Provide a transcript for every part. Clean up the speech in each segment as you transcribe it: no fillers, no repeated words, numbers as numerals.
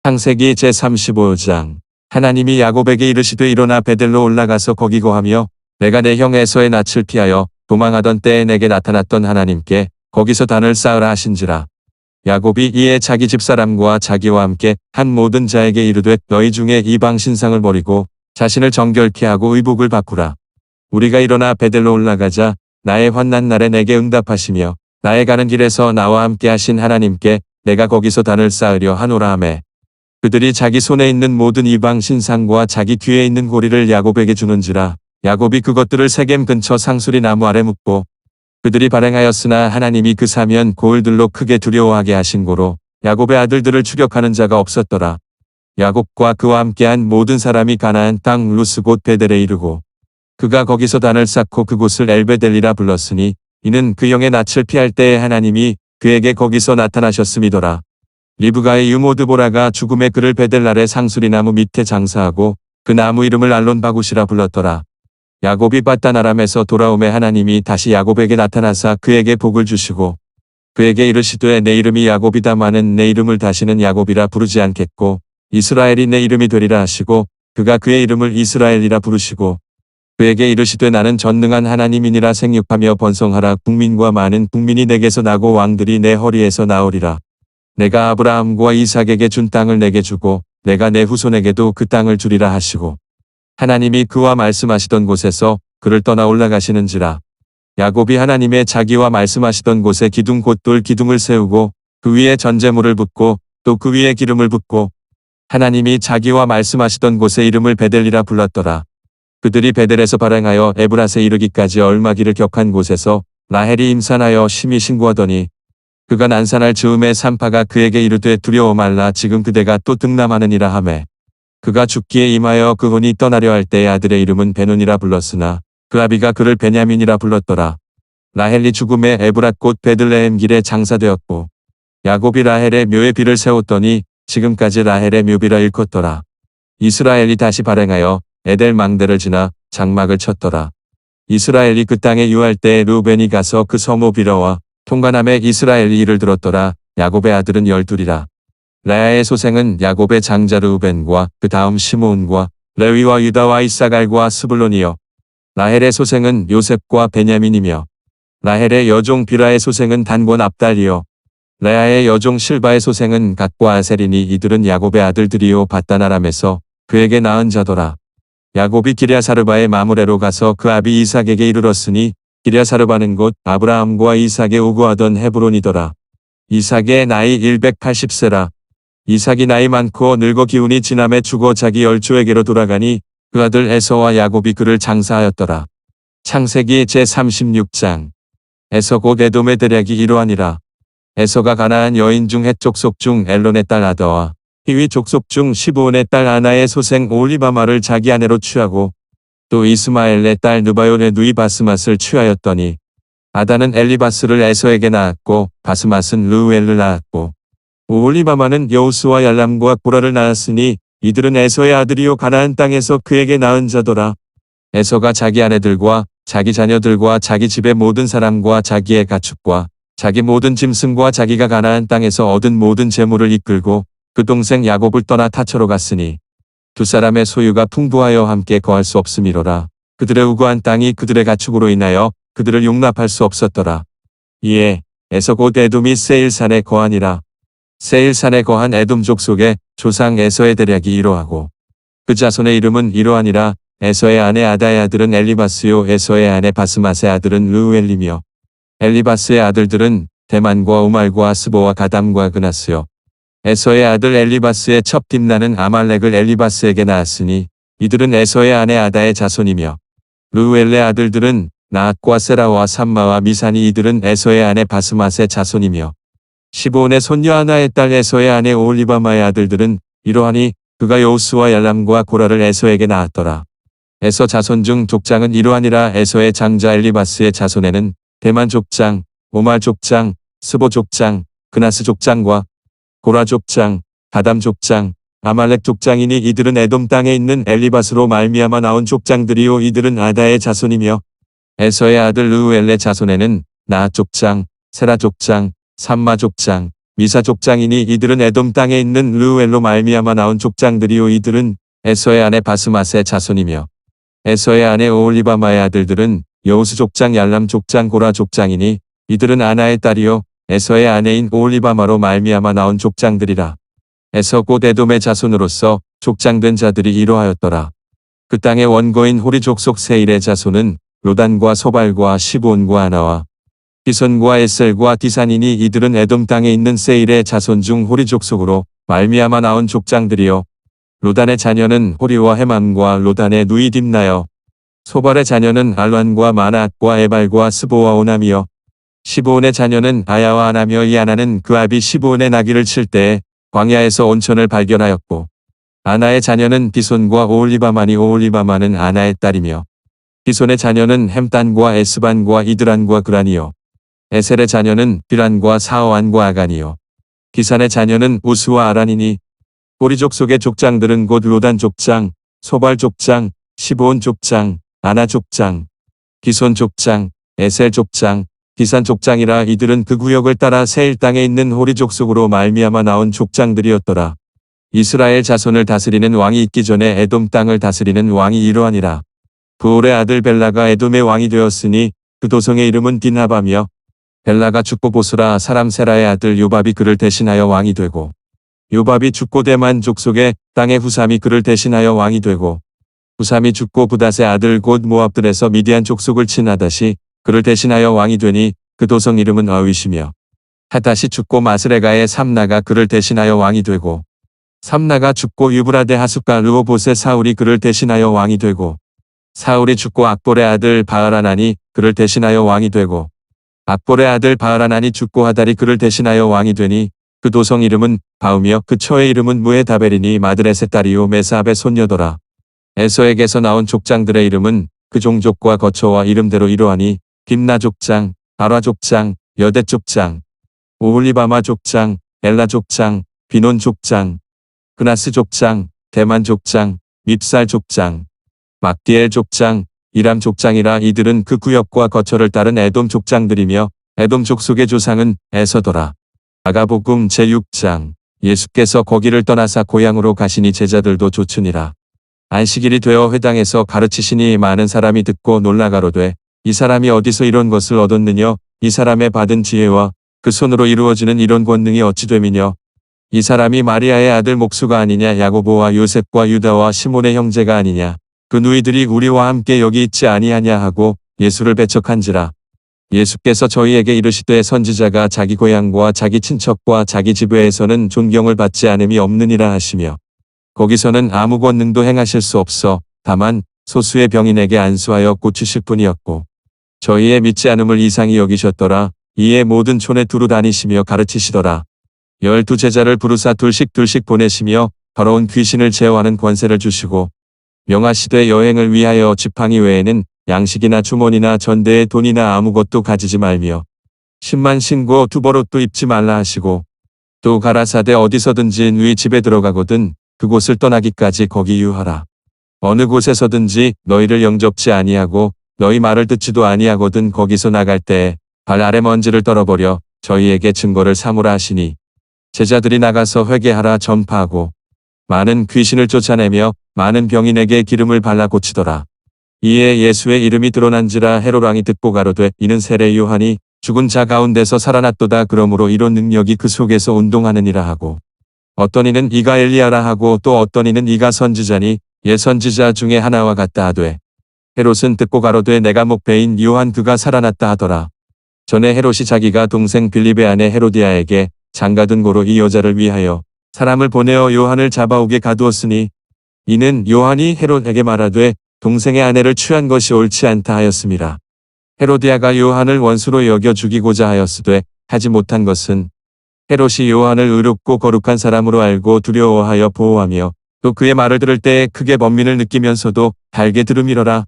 창세기 제35장. 하나님이 야곱에게 이르시되 일어나 베델로 올라가서 거기 거하며 내가 내 형 에서의 낯을 피하여 도망하던 때에 내게 나타났던 하나님께 거기서 단을 쌓으라 하신지라. 야곱이 이에 자기 집사람과 자기와 함께 한 모든 자에게 이르되 너희 중에 이방 신상을 버리고 자신을 정결케 하고 의복을 바꾸라. 우리가 일어나 베델로 올라가자. 나의 환난 날에 내게 응답하시며 나의 가는 길에서 나와 함께 하신 하나님께 내가 거기서 단을 쌓으려 하노라 하매 그들이 자기 손에 있는 모든 이방 신상과 자기 뒤에 있는 고리를 야곱에게 주는지라. 야곱이 그것들을 세겜 근처 상수리 나무 아래 묻고 그들이 발행하였으나 하나님이 그 사면 고을들로 크게 두려워하게 하신 고로 야곱의 아들들을 추격하는 자가 없었더라. 야곱과 그와 함께한 모든 사람이 가나안 땅 루스 곧 베델에 이르고 그가 거기서 단을 쌓고 그곳을 엘베델리라 불렀으니 이는 그 형의 낯을 피할 때에 하나님이 그에게 거기서 나타나셨음이더라. 리브가의 유모 드보라가 죽음의 그를 베델 아래 상수리 나무 밑에 장사하고 그 나무 이름을 알론 바굿이라 불렀더라. 야곱이 밧단 아람에서 돌아오매 하나님이 다시 야곱에게 나타나사 그에게 복을 주시고 그에게 이르시되 내 이름이 야곱이다마는 내 이름을 다시는 야곱이라 부르지 않겠고 이스라엘이 내 이름이 되리라 하시고 그가 그의 이름을 이스라엘이라 부르시고 그에게 이르시되 나는 전능한 하나님이니라 생육하며 번성하라 국민과 많은 국민이 내게서 나고 왕들이 내 허리에서 나오리라. 내가 아브라함과 이삭에게 준 땅을 내게 주고 내가 내 후손에게도 그 땅을 주리라 하시고 하나님이 그와 말씀하시던 곳에서 그를 떠나 올라가시는지라. 야곱이 하나님의 자기와 말씀하시던 곳에 기둥 곧 돌 기둥을 세우고 그 위에 전제물을 붓고 또 그 위에 기름을 붓고 하나님이 자기와 말씀하시던 곳에 이름을 베델이라 불렀더라. 그들이 베델에서 발행하여 에브랏에 이르기까지 얼마 길을 격한 곳에서 라헬이 임산하여 심히 신고하더니 그가 난산할 즈음에 산파가 그에게 이르되 두려워 말라 지금 그대가 또 등남하느니라 하매 그가 죽기에 임하여 그 혼이 떠나려 할 때의 아들의 이름은 베논이라 불렀으나 그 아비가 그를 베냐민이라 불렀더라. 라헬이 죽음에 에브랏 곧 베들레헴 길에 장사되었고 야곱이 라헬의 묘에 비를 세웠더니 지금까지 라헬의 묘비라 일컫더라. 이스라엘이 다시 발행하여 에델 망대를 지나 장막을 쳤더라. 이스라엘이 그 땅에 유할 때에 르우벤이 가서 그 성읍 비러와 통관함에 이스라엘이 이를 들었더라. 야곱의 아들은 12이라. 레아의 소생은 야곱의 장자 르우벤과 그 다음 시므온과 레위와 유다와 이사갈과 스불론이요. 라헬의 소생은 요셉과 베냐민이며 라헬의 여종 비라의 소생은 단과 납달이요. 레아의 여종 실바의 소생은 갓과 아셀이니 이들은 야곱의 아들들이요 밧단 아람에서 그에게 낳은 자더라. 야곱이 기랴사르바의 마므레로 가서 그 아비 이삭에게 이르렀으니 기랴사르바는 곧 아브라함과 이삭에 우거하던 헤브론이더라. 이삭의 나이 180세라. 이삭이 나이 많고 늙어 기운이 지남에 죽어 자기 열조에게로 돌아가니 그 아들 에서와 야곱이 그를 장사하였더라. 창세기 제36장. 에서 곧 에돔의 대략이 이러하니라. 에서가 가나안 여인 중 헷 족속 중 엘론의 딸 아다와 히위 족속 중 시브온의 딸 아나의 소생 오홀리바마를 자기 아내로 취하고 또 이스마엘의 딸 느바요의 누이 바스맛을 취하였더니 아다는 엘리바스를 에서에게 낳았고 바스맛은 르우엘을 낳았고 오홀리바마는 여우스와 얄람과 고라를 낳았으니 이들은 에서의 아들이요 가나안 땅에서 그에게 낳은 자더라. 에서가 자기 아내들과 자기 자녀들과 자기 집의 모든 사람과 자기의 가축과 자기 모든 짐승과 자기가 가나안 땅에서 얻은 모든 재물을 이끌고 그 동생 야곱을 떠나 타처로 갔으니 두 사람의 소유가 풍부하여 함께 거할 수 없음이로라. 그들의 우거한 땅이 그들의 가축으로 인하여 그들을 용납할 수 없었더라. 이에 에서 곧 에돔이 세일산에 거하니라. 세일산에 거한 에돔 족속의 조상 에서의 대략이 이러하고 그 자손의 이름은 이러하니라. 에서의 아내 아다의 아들은 엘리바스요 에서의 아내 바스맛의 아들은 르우엘이며 엘리바스의 아들들은 대만과 우말과 스보와 가담과 그나스요. 에서의 아들 엘리바스의 첩 딥나는 아말렉을 엘리바스에게 낳았으니 이들은 에서의 아내 아다의 자손이며 르우엘의 아들들은 나앗과 세라와 삼마와 미산이 이들은 에서의 아내 바스맛의 자손이며 시브온의 손녀 아나의 딸 에서의 아내 오홀리바마의 아들들은 이러하니 그가 여우스와 얄람과 고라를 에서에게 낳았더라. 에서 자손 중 족장은 이러하니라. 에서의 장자 엘리바스의 자손에는 대만 족장, 오말 족장, 스보 족장, 그나스 족장과 고라 족장, 가담 족장, 아말렉 족장이니 이들은 에돔 땅에 있는 엘리바스로 말미암아 나온 족장들이요 이들은 아다의 자손이며 에서의 아들 르우엘의 자손에는 나앗 족장, 세라 족장, 삼마 족장, 미사 족장이니 이들은 에돔 땅에 있는 르우엘로 말미암아 나온 족장들이요 이들은 에서의 아내 바스맛의 자손이며 에서의 아내 오홀리바마의 아들들은 여우스 족장 얄람 족장 고라 족장이니 이들은 아나의 딸이요 에서의 아내인 오홀리바마로 말미암아 나온 족장들이라. 에서 곧 에돔의 자손으로서 족장된 자들이 이러하였더라. 그 땅의 원거인 호리 족속 세일의 자손은 로단과 소발과 시브온과 아나와 디손과 에셀과 디산이니 이들은 에돔 땅에 있는 세일의 자손 중 호리 족속으로 말미암아 나온 족장들이요. 로단의 자녀는 호리와 헤맘과 로단의 누이 딥나여. 소발의 자녀는 알완과 마나앗과 에발과 스보와 오남이여. 시브온의 자녀는 아야와 아나며 이 아나는 그 아비 시브온의 나귀를 칠 때에 광야에서 온천을 발견하였고 아나의 자녀는 디손과 오홀리바마니 오홀리바마는 아나의 딸이며 디손의 자녀는 햄단과 에스반과 이드란과 그란이요. 에셀의 자녀는 비란과 사어안과 아간이요. 디산의 자녀는 우스와 아란이니 호리 족속의 족장들은 곧 로단 족장, 소발 족장, 시브온 족장, 아나 족장, 디손 족장, 에셀 족장, 디산 족장이라. 이들은 그 구역을 따라 세일 땅에 있는 호리 족속으로 말미암아 나온 족장들이었더라. 이스라엘 자손을 다스리는 왕이 있기 전에 에돔 땅을 다스리는 왕이 이러하니라. 부올의 아들 벨라가 에돔의 왕이 되었으니 그 도성의 이름은 딘하바며 벨라가 죽고 보스라 사람 세라의 아들 요밥이 그를 대신하여 왕이 되고 요밥이 죽고 대만 족속의 땅의 후삼이 그를 대신하여 왕이 되고 후삼이 죽고 부닷의 아들 곧 모압들에서 미디안 족속을 친 하닷이 그를 대신하여 왕이 되니 그 도성 이름은 아윗이며 하닷이 죽고 마스레가의 삼나가 그를 대신하여 왕이 되고 삼나가 죽고 유브라데 하숫과 르호봇의 사울이 그를 대신하여 왕이 되고 사울이 죽고 악볼의 아들 바알하나니 그를 대신하여 왕이 되고 악볼의 아들 바알하나니 죽고 하달이 그를 대신하여 왕이 되니 그 도성 이름은 바우며 그 처의 이름은 무에다벨이니 마드렛의 딸이요 메사압의 손녀더라. 에서에게서 나온 족장들의 이름은 그 종족과 거처와 이름대로 이러하니 딥나 족장, 아라 족장, 여대 족장, 오홀리바마 족장, 엘라 족장, 비논 족장, 그나스 족장, 대만 족장, 밉살 족장, 막디엘 족장, 이람 족장이라. 이들은 그 구역과 거처를 따른 에돔 족장들이며 에돔 족속의 조상은 에서더라. 마가복음 제6장. 예수께서 거기를 떠나사 고향으로 가시니 제자들도 좇으니라. 안식일이 되어 회당에서 가르치시니 많은 사람이 듣고 놀라 가로되 이 사람이 어디서 이런 것을 얻었느냐. 이 사람의 받은 지혜와 그 손으로 이루어지는 이런 권능이 어찌 됨이냐. 이 사람이 마리아의 아들 목수가 아니냐. 야고보와 요셉과 유다와 시몬의 형제가 아니냐. 그 누이들이 우리와 함께 여기 있지 아니하냐 하고 예수를 배척한지라. 예수께서 저희에게 이르시되 선지자가 자기 고향과 자기 친척과 자기 지배에서는 존경을 받지 않음이 없느니라 하시며 거기서는 아무 권능도 행하실 수 없어 다만 소수의 병인에게 안수하여 고치실 뿐이었고 저희의 믿지 않음을 이상히 여기셨더라. 이에 모든 촌에 두루 다니시며 가르치시더라. 12 제자를 부르사 둘씩 보내시며 더러운 귀신을 제어하는 권세를 주시고 명하시되 여행을 위하여 지팡이 외에는 양식이나 주머니나 전대에 돈이나 아무것도 가지지 말며 10만 신고 두벌옷도 입지 말라 하시고 또 가라사대 어디서든지 너희 집에 들어가거든 그곳을 떠나기까지 거기 유하라. 어느 곳에서든지 너희를 영접지 아니하고 너희 말을 듣지도 아니하거든 거기서 나갈 때에 발 아래 먼지를 떨어버려 저희에게 증거를 삼으라 하시니 제자들이 나가서 회개하라 전파하고 많은 귀신을 쫓아내며 많은 병인에게 기름을 발라 고치더라. 이에 예수의 이름이 드러난지라 헤롯 왕이 듣고 가로되 이는 세례 요한이 죽은 자 가운데서 살아났도다. 그러므로 이런 능력이 그 속에서 운동하느니라 하고 어떤 이는 이가 엘리야라 하고 또 어떤 이는 이가 선지자니 예 선지자 중에 하나와 같다 하되 헤롯은 듣고 가로되 내가 목배인 요한 그가 살아났다 하더라. 전에 헤롯이 자기가 동생 빌립의 아내 헤로디아에게 장가든 고로 이 여자를 위하여 사람을 보내어 요한을 잡아오게 가두었으니 이는 요한이 헤롯에게 말하되 동생의 아내를 취한 것이 옳지 않다 하였음이라. 헤로디아가 요한을 원수로 여겨 죽이고자 하였으되 하지 못한 것은 헤롯이 요한을 의롭고 거룩한 사람으로 알고 두려워하여 보호하며 또 그의 말을 들을 때에 크게 번민을 느끼면서도 달게 들음이러라.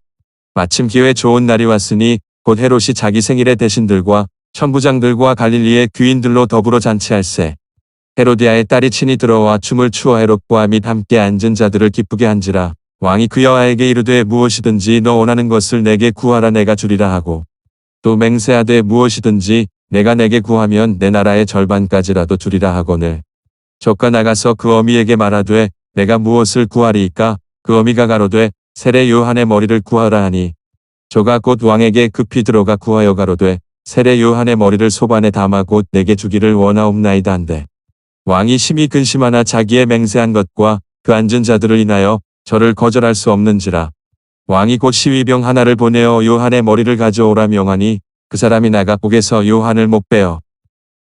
마침 기회 좋은 날이 왔으니 곧 헤롯이 자기 생일에 대신들과 천부장들과 갈릴리의 귀인들로 더불어 잔치할세. 헤로디아의 딸이 친히 들어와 춤을 추어 헤롯과 및 함께 앉은 자들을 기쁘게 한지라. 왕이 그 여아에게 이르되 무엇이든지 너 원하는 것을 내게 구하라 내가 주리라 하고 또 맹세하되 무엇이든지 내가 내게 구하면 내 나라의 절반까지라도 주리라 하거늘. 조카 나가서 그 어미에게 말하되 내가 무엇을 구하리이까? 그 어미가 가로되 세례 요한의 머리를 구하라 하니 조가 곧 왕에게 급히 들어가 구하여 가로되 세례 요한의 머리를 소반에 담아 곧 내게 주기를 원하옵나이다 한데 왕이 심히 근심하나 자기의 맹세한 것과 그 앉은 자들을 인하여 저를 거절할 수 없는지라. 왕이 곧 시위병 하나를 보내어 요한의 머리를 가져오라 명하니 그 사람이 나가 옥에서 요한을 못 빼어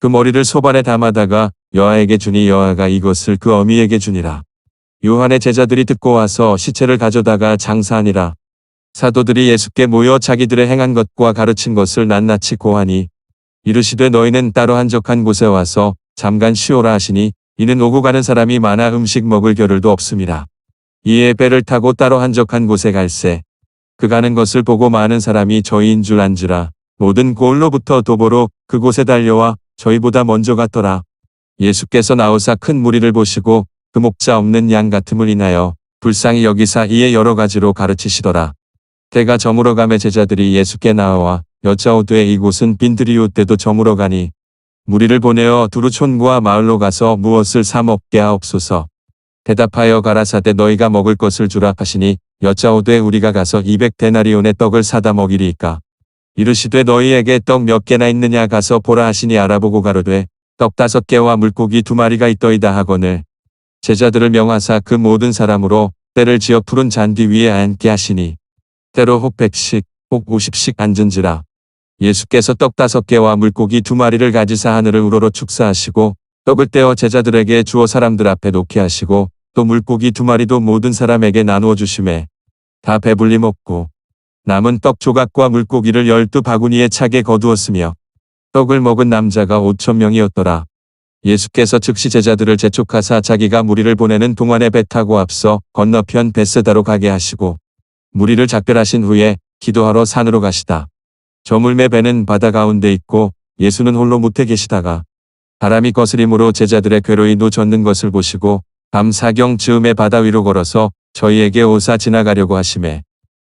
그 머리를 소반에 담아다가 여아에게 주니 여아가 이것을 그 어미에게 주니라. 요한의 제자들이 듣고 와서 시체를 가져다가 장사하니라. 사도들이 예수께 모여 자기들의 행한 것과 가르친 것을 낱낱이 고하니 이르시되 너희는 따로 한적한 곳에 와서 잠깐 쉬오라 하시니 이는 오고 가는 사람이 많아 음식 먹을 겨를도 없음이라. 이에 배를 타고 따로 한적한 곳에 갈새 그 가는 것을 보고 많은 사람이 저희인 줄 안지라. 모든 고을로부터 도보로 그곳에 달려와 저희보다 먼저 갔더라. 예수께서 나오사 큰 무리를 보시고 그 목자 없는 양 같음을 인하여 불쌍히 여기사 이에 여러 가지로 가르치시더라. 때가 저물어 가매 제자들이 예수께 나와 여짜오되 이곳은 빈들이오 때도 저물어 가니 무리를 보내어 두루 촌과 마을로 가서 무엇을 사 먹게 하옵소서. 대답하여 가라사대 너희가 먹을 것을 주라 하시니 여짜오되 우리가 가서 200데나리온의 떡을 사다 먹이리이까. 이르시되 너희에게 떡 몇 개나 있느냐 가서 보라 하시니 알아보고 가로되 떡 5개와 물고기 2마리가 있더이다 하거늘. 제자들을 명하사 그 모든 사람으로 때를 지어 푸른 잔디 위에 앉게 하시니 때로 혹 100씩 혹 50씩 앉은지라. 예수께서 떡 5개와 물고기 2마리를 가지사 하늘을 우러러 축사하시고 떡을 떼어 제자들에게 주어 사람들 앞에 놓게 하시고 또 물고기 2마리도 모든 사람에게 나누어 주시매 다 배불리 먹고 남은 떡 조각과 물고기를 12바구니에 차게 거두었으며 떡을 먹은 남자가 5,000명이었더라. 예수께서 즉시 제자들을 재촉하사 자기가 무리를 보내는 동안에 배 타고 앞서 건너편 벳세다로 가게 하시고 무리를 작별하신 후에 기도하러 산으로 가시다. 저물매 배는 바다 가운데 있고 예수는 홀로 무태 계시다가 바람이 거스림으로 제자들의 괴로이 노젓는 것을 보시고 밤 사경 즈음에 바다 위로 걸어서 저희에게 오사 지나가려고 하시매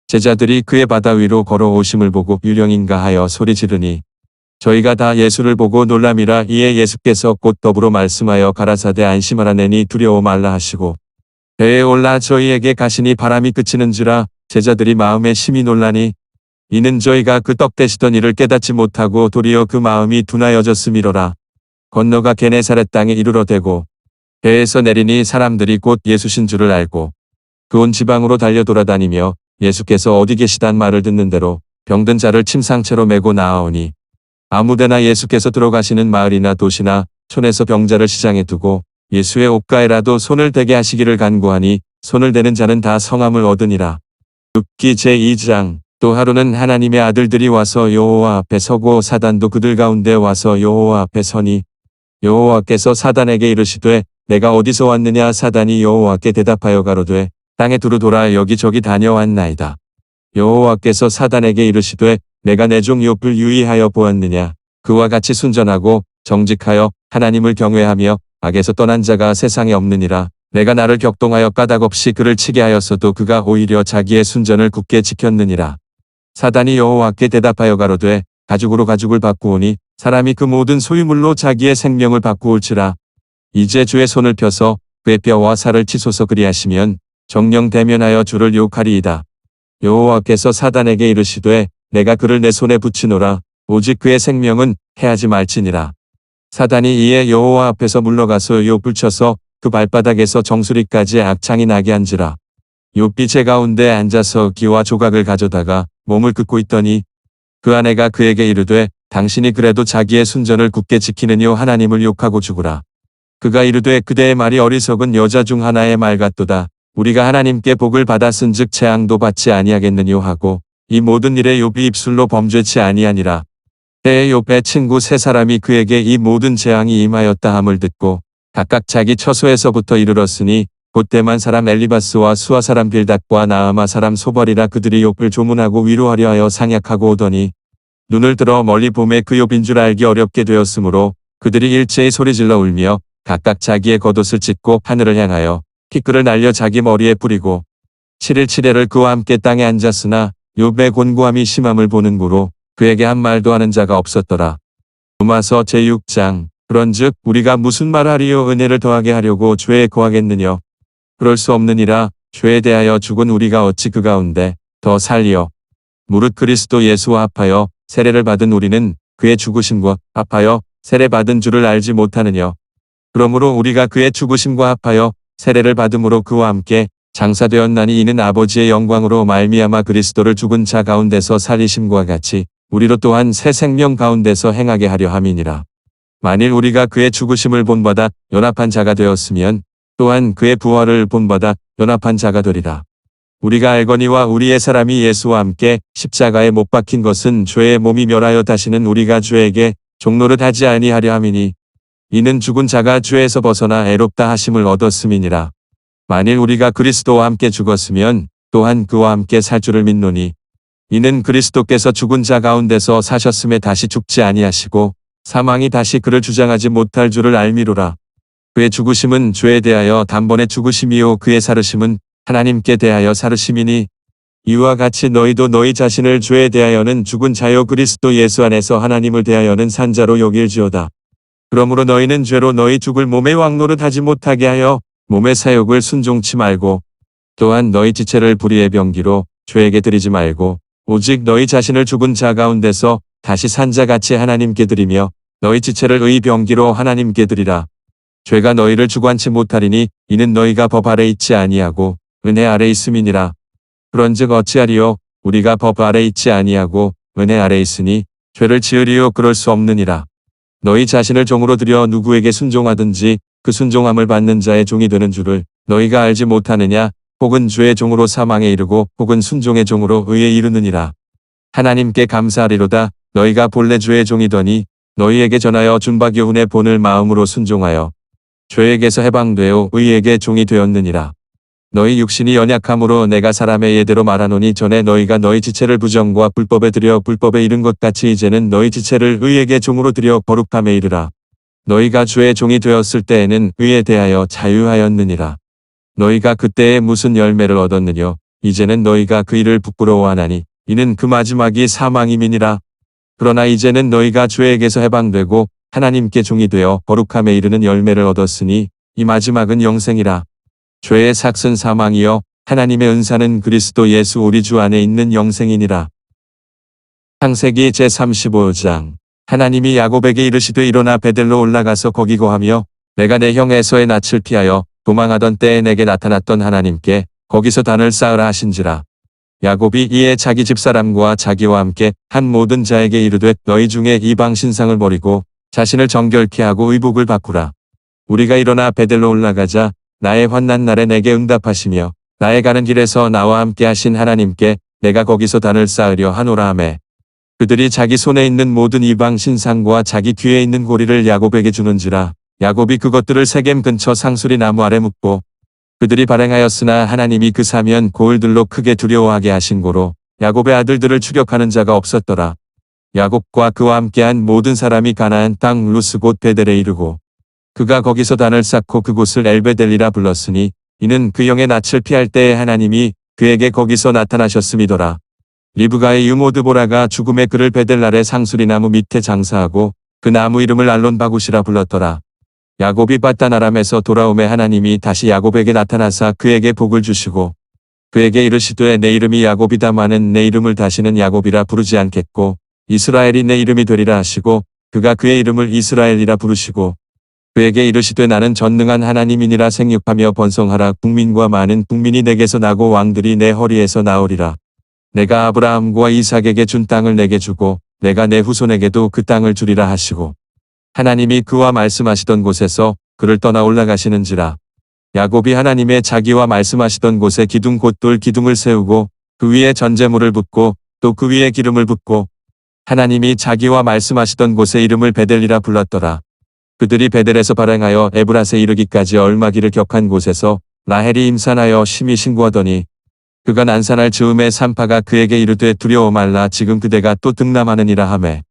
제자들이 그의 바다 위로 걸어오심을 보고 유령인가 하여 소리 지르니 저희가 다 예수를 보고 놀람이라. 이에 예수께서 곧 더불어 말씀하여 가라사대 안심하라 내니 두려워 말라 하시고 배에 올라 저희에게 가시니 바람이 그치는지라. 제자들이 마음에 심히 놀라니 이는 저희가 그 떡 되시던 일을 깨닫지 못하고 도리어 그 마음이 둔하여졌음이로라. 건너가 게네사렛 땅에 이르러 대고 배에서 내리니 사람들이 곧 예수신 줄을 알고 그 온 지방으로 달려 돌아다니며 예수께서 어디 계시단 말을 듣는 대로 병든 자를 침상채로 메고 나아오니 아무데나 예수께서 들어가시는 마을이나 도시나 촌에서 병자를 시장에 두고 예수의 옷가에라도 손을 대게 하시기를 간구하니 손을 대는 자는 다 성함을 얻으니라. 욥기 제2장. 또 하루는 하나님의 아들들이 와서 여호와 앞에 서고 사단도 그들 가운데 와서 여호와 앞에 서니 여호와께서 사단에게 이르시되 내가 어디서 왔느냐. 사단이 여호와께 대답하여 가로되 땅에 두루 돌아 여기저기 다녀왔나이다. 여호와께서 사단에게 이르시되 내가 내 종 욥을 유의하여 보았느냐. 그와 같이 순전하고 정직하여 하나님을 경외하며 악에서 떠난 자가 세상에 없느니라. 내가 나를 격동하여 까닭없이 그를 치게 하였어도 그가 오히려 자기의 순전을 굳게 지켰느니라. 사단이 여호와께 대답하여 가로되 가죽으로 가죽을 바꾸오니 사람이 그 모든 소유물로 자기의 생명을 바꾸올지라. 이제 주의 손을 펴서 그의 뼈와 살을 치소서. 그리하시면 정령 대면하여 주를 욕하리이다. 여호와께서 사단에게 이르시되 내가 그를 내 손에 붙이노라. 오직 그의 생명은 해하지 말지니라. 사단이 이에 여호와 앞에서 물러가서 욥을 쳐서 그 발바닥에서 정수리까지 악창이 나게 한지라. 욥이 제 가운데 앉아서 기와 조각을 가져다가 몸을 긋고 있더니 그 아내가 그에게 이르되 당신이 그래도 자기의 순전을 굳게 지키느뇨 하나님을 욕하고 죽으라. 그가 이르되 그대의 말이 어리석은 여자 중 하나의 말 같도다. 우리가 하나님께 복을 받았은즉 재앙도 받지 아니하겠느뇨 하고 이 모든 일에 욥이 입술로 범죄치 아니하니라. 때에 욥의 친구 세 사람이 그에게 이 모든 재앙이 임하였다 함을 듣고 각각 자기 처소에서부터 이르렀으니 곧 대만 사람 엘리바스와 수아 사람 빌닷과 나아마 사람 소발이라. 그들이 욥을 조문하고 위로하려 하여 상약하고 오더니 눈을 들어 멀리 봄에 그 욥인 줄 알기 어렵게 되었으므로 그들이 일제히 소리질러 울며 각각 자기의 겉옷을 찢고 하늘을 향하여 티끌을 날려 자기 머리에 뿌리고 7일 7회를 그와 함께 땅에 앉았으나 욥의 곤고함이 심함을 보는 고로 그에게 한 말도 하는 자가 없었더라. 로마서 제6장. 그런즉 우리가 무슨 말하리요? 은혜를 더하게 하려고 죄에 거하겠느냐? 그럴 수 없느니라. 죄에 대하여 죽은 우리가 어찌 그 가운데 더 살리요? 무릇 그리스도 예수와 합하여 세례를 받은 우리는 그의 죽으심과 합하여 세례 받은 줄을 알지 못하느냐? 그러므로 우리가 그의 죽으심과 합하여 세례를 받음으로 그와 함께 장사되었나니 이는 아버지의 영광으로 말미암아 그리스도를 죽은 자 가운데서 살리심과 같이 우리로 또한 새 생명 가운데서 행하게 하려 함이니라. 만일 우리가 그의 죽으심을 본받아 연합한 자가 되었으면 또한 그의 부활을 본받아 연합한 자가 되리라. 우리가 알거니와 우리의 사람이 예수와 함께 십자가에 못 박힌 것은 죄의 몸이 멸하여 다시는 우리가 죄에게 종노릇 하지 아니하려 함이니 이는 죽은 자가 죄에서 벗어나 애롭다 하심을 얻었음이니라. 만일 우리가 그리스도와 함께 죽었으면 또한 그와 함께 살 줄을 믿노니 이는 그리스도께서 죽은 자 가운데서 사셨음에 다시 죽지 아니하시고 사망이 다시 그를 주장하지 못할 줄을 알미로라. 그의 죽으심은 죄에 대하여 단번에 죽으심이요 그의 살으심은 하나님께 대하여 살으심이니 이와 같이 너희도 너희 자신을 죄에 대하여는 죽은 자요 그리스도 예수 안에서 하나님을 대하여는 산 자로 여길지어다. 그러므로 너희는 죄로 너희 죽을 몸의 왕노릇 하지 못하게 하여 몸의 사욕을 순종치 말고 또한 너희 지체를 불의의 병기로 죄에게 드리지 말고 오직 너희 자신을 죽은 자 가운데서 다시 산 자같이 하나님께 드리며 너희 지체를 의의 병기로 하나님께 드리라. 죄가 너희를 주관치 못하리니 이는 너희가 법 아래 있지 아니하고 은혜 아래 있음이니라. 그런즉 어찌하리요? 우리가 법 아래 있지 아니하고 은혜 아래 있으니 죄를 지으리요? 그럴 수 없느니라. 너희 자신을 종으로 들여 누구에게 순종하든지 그 순종함을 받는 자의 종이 되는 줄을 너희가 알지 못하느냐? 혹은 죄의 종으로 사망에 이르고 혹은 순종의 종으로 의에 이르느니라. 하나님께 감사하리로다. 너희가 본래 죄의 종이더니 너희에게 전하여 준 바 교훈의 본을 마음으로 순종하여 죄에게서 해방되어 의에게 종이 되었느니라. 너희 육신이 연약함으로 내가 사람의 예대로 말하노니 전에 너희가 너희 지체를 부정과 불법에 들여 불법에 이른 것 같이 이제는 너희 지체를 의에게 종으로 들여 거룩함에 이르라. 너희가 죄의 종이 되었을 때에는 의에 대하여 자유하였느니라. 너희가 그때에 무슨 열매를 얻었느냐? 이제는 너희가 그 일을 부끄러워하나니 이는 그 마지막이 사망임이니라. 그러나 이제는 너희가 죄에게서 해방되고 하나님께 종이 되어 거룩함에 이르는 열매를 얻었으니 이 마지막은 영생이라. 죄의 삭은 사망이요 하나님의 은사는 그리스도 예수 우리 주 안에 있는 영생이니라. 창세기 제35장. 하나님이 야곱에게 이르시되 일어나 베델로 올라가서 거기 거하며 내가 내 형 에서의 낯을 피하여 도망하던 때에 내게 나타났던 하나님께 거기서 단을 쌓으라 하신지라. 야곱이 이에 자기 집사람과 자기와 함께 한 모든 자에게 이르되 너희 중에 이방 신상을 버리고 자신을 정결케 하고 의복을 바꾸라. 우리가 일어나 베델로 올라가자. 나의 환난 날에 내게 응답하시며 나의 가는 길에서 나와 함께 하신 하나님께 내가 거기서 단을 쌓으려 하노라 하매 그들이 자기 손에 있는 모든 이방 신상과 자기 뒤에 있는 고리를 야곱에게 주는지라. 야곱이 그것들을 세겜 근처 상수리 나무 아래 묻고 그들이 발행하였으나 하나님이 그 사면 고을들로 크게 두려워하게 하신 고로 야곱의 아들들을 추격하는 자가 없었더라. 야곱과 그와 함께한 모든 사람이 가나안 땅 루스 곧 베델에 이르고 그가 거기서 단을 쌓고 그곳을 엘베델리라 불렀으니 이는 그 형의 낯을 피할 때에 하나님이 그에게 거기서 나타나셨음이더라. 리브가의 유모 드보라가 죽음의 그를 베델 아래 상수리 나무 밑에 장사하고 그 나무 이름을 알론바굿이라 불렀더라. 야곱이 밧단 아람에서 돌아오매 하나님이 다시 야곱에게 나타나사 그에게 복을 주시고 그에게 이르시되 내 이름이 야곱이다마는 내 이름을 다시는 야곱이라 부르지 않겠고 이스라엘이 내 이름이 되리라 하시고 그가 그의 이름을 이스라엘이라 부르시고 그에게 이르시되 나는 전능한 하나님이니라 생육하며 번성하라 국민과 많은 국민이 내게서 나고 왕들이 내 허리에서 나오리라. 내가 아브라함과 이삭에게 준 땅을 내게 주고 내가 내 후손에게도 그 땅을 주리라 하시고 하나님이 그와 말씀하시던 곳에서 그를 떠나 올라가시는지라. 야곱이 하나님의 자기와 말씀하시던 곳에 기둥 곧 돌 기둥을 세우고 그 위에 전제물을 붓고 또 그 위에 기름을 붓고 하나님이 자기와 말씀하시던 곳에 이름을 베델이라 불렀더라. 그들이 베델에서 발행하여 에브랏에 이르기까지 얼마 길을 격한 곳에서 라헬이 임산하여 심히 신고하더니 그가 난산할 즈음에 산파가 그에게 이르되 두려워 말라 지금 그대가 또 등남하느니라 하매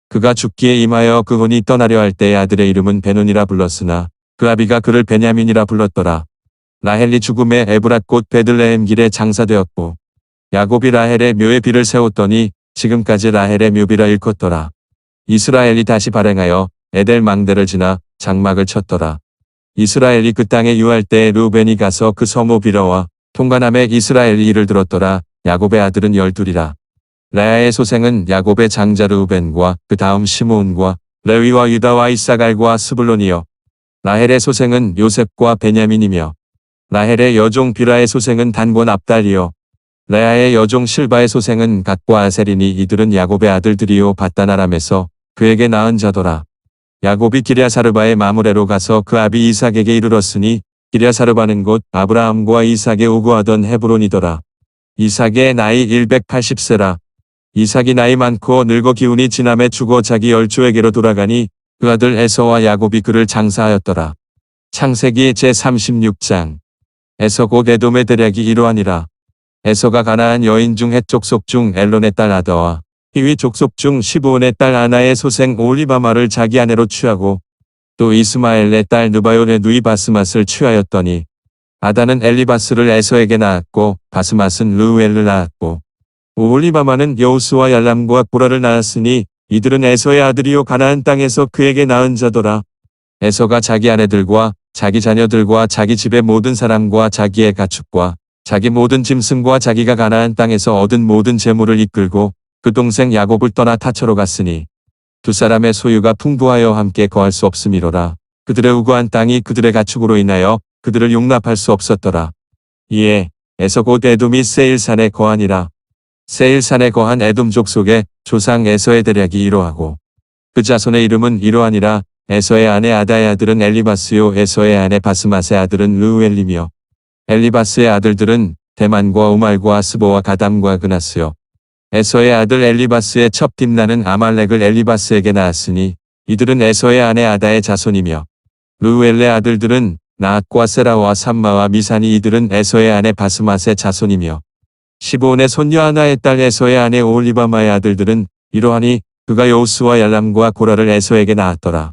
그가 죽기에 임하여 그 혼이 떠나려 할 때의 아들의 이름은 베논이라 불렀으나 그 아비가 그를 베냐민이라 불렀더라. 라헬이 죽음에 에브랏 곧 베들레헴 길에 장사되었고 야곱이 라헬의 묘에 비를 세웠더니 지금까지 라헬의 묘비라 일컫더라. 이스라엘이 다시 발행하여 에델 망대를 지나 장막을 쳤더라. 이스라엘이 그 땅에 유할 때에 르우벤이 가서 그 성읍 비러와 통관함에 이스라엘이 이를 들었더라. 야곱의 아들은 12이라. 레아의 소생은 야곱의 장자 르우벤과 그 다음 시므온과 레위와 유다와 이사갈과 스불론이요. 라헬의 소생은 요셉과 베냐민이며 라헬의 여종 비라의 소생은 단과 납달이요. 레아의 여종 실바의 소생은 갓과 아셀이니 이들은 야곱의 아들들이요 밧단 아람에서 그에게 낳은 자더라. 야곱이 기랴사르바의 마므레로 가서 그 아비 이삭에게 이르렀으니 기랴사르바는 곧 아브라함과 이삭의 우거하던 헤브론이더라. 이삭의 나이 180세라. 이삭이 나이 많고 늙어 기운이 지남에 죽어 자기 열조에게로 돌아가니 그 아들 에서와 야곱이 그를 장사하였더라. 창세기 제36장. 에서 곧 에돔의 대략이 이러하니라. 에서가 가나안 여인 중 헷 족속 중 엘론의 딸 아다와 히위 족속 중 시브온의 딸 아나의 소생 오홀리바마를 자기 아내로 취하고 또 이스마엘의 딸 느바요의 누이 바스맛을 취하였더니 아다는 엘리바스를 에서에게 낳았고 바스맛은 르우엘을 낳았고 오홀리바마는 여우스와 얄람과 고라를 낳았으니 이들은 에서의 아들이요 가나안 땅에서 그에게 낳은 자더라. 에서가 자기 아내들과 자기 자녀들과 자기 집의 모든 사람과 자기의 가축과 자기 모든 짐승과 자기가 가나안 땅에서 얻은 모든 재물을 이끌고 그 동생 야곱을 떠나 타처로 갔으니 두 사람의 소유가 풍부하여 함께 거할 수 없음이로라. 그들의 우거한 땅이 그들의 가축으로 인하여 그들을 용납할 수 없었더라. 이에 에서 곧 에돔이 세일산에 거하니라. 세일산에 거한 에돔 족속의 조상 에서의 대략이 이러하고 그 자손의 이름은 이러하니라. 에서의 아내 아다의 아들은 엘리바스요 에서의 아내 바스맛의 아들은 르우엘이며 엘리바스의 아들들은 대만과 우말과 스보와 가담과 그나스요. 에서의 아들 엘리바스의 첩 딥나는 아말렉을 엘리바스에게 낳았으니 이들은 에서의 아내 아다의 자손이며 르우엘의 아들들은 나앗과 세라와 삼마와 미산이 이들은 에서의 아내 바스맛의 자손이며 시브온의 손녀 아나의 딸 에서의 아내 오홀리바마의 아들들은 이러하니 그가 여우스와 얄람과 고라를 에서에게 낳았더라.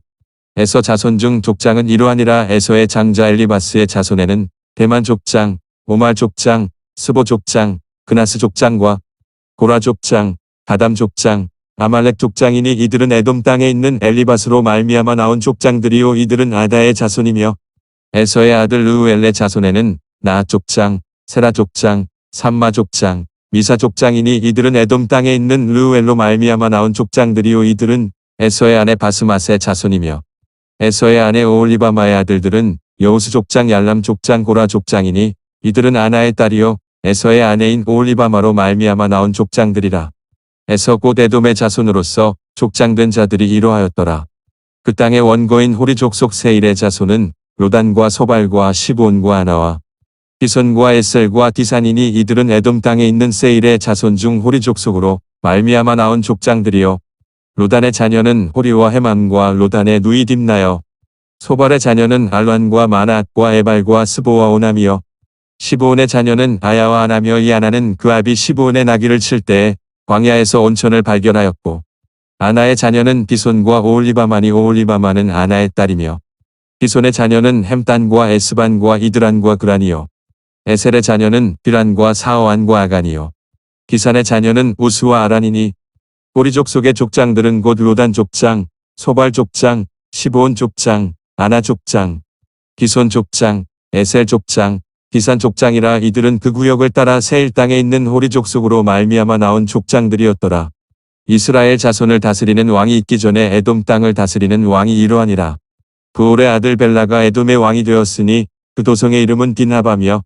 에서 자손 중 족장은 이러하니라. 에서의 장자 엘리바스의 자손에는 대만 족장, 오말 족장, 스보 족장, 그나스 족장과 고라 족장, 가담 족장, 아말렉 족장이니 이들은 에돔 땅에 있는 엘리바스로 말미암아 나온 족장들이요 이들은 아다의 자손이며 에서의 아들 르우엘의 자손에는 나앗 족장, 세라 족장, 삼마 족장, 미사 족장이니 이들은 에돔 땅에 있는 르우엘로 말미암아 나온 족장들이요 이들은 에서의 아내 바스맛의 자손이며 에서의 아내 오홀리바마의 아들들은 여우스 족장, 얄람 족장, 고라 족장이니 이들은 아나의 딸이요 에서의 아내인 오홀리바마로 말미암아 나온 족장들이라. 에서 곧 에돔의 자손으로서 족장된 자들이 이러하였더라. 그 땅의 원고인 호리 족속 세일의 자손은 로단과 소발과 시브온과 아나와 디손과 에셀과 디산이니 이들은 에돔 땅에 있는 세일의 자손 중 호리 족속으로 말미암아 나온 족장들이요. 로단의 자녀는 호리와 헤맘과 로단의 누이 딥나여 소발의 자녀는 알란과 마나앗과 에발과 스보와 오남이여 시브온의 자녀는 아야와 아나며 이 아나는 그 아비 시브온의 나귀를 칠 때에 광야에서 온천을 발견하였고 아나의 자녀는 디손과 오홀리바마니 오홀리바마는 아나의 딸이며 디손의 자녀는 햄단과 에스반과 이드란과 그란이요 에셀의 자녀는 비란과 사어안과 아간이요 기산의 자녀는 우스와 아란이니 호리 족속의 족장들은 곧 로단 족장, 소발 족장, 시브온 족장, 아나 족장, 디손 족장, 에셀 족장, 디산 족장이라. 이들은 그 구역을 따라 세일 땅에 있는 호리 족속으로 말미암아 나온 족장들이었더라. 이스라엘 자손을 다스리는 왕이 있기 전에 에돔 땅을 다스리는 왕이 이러하니라. 부올의 아들 벨라가 에돔의 왕이 되었으니 그 도성의 이름은 딘하바며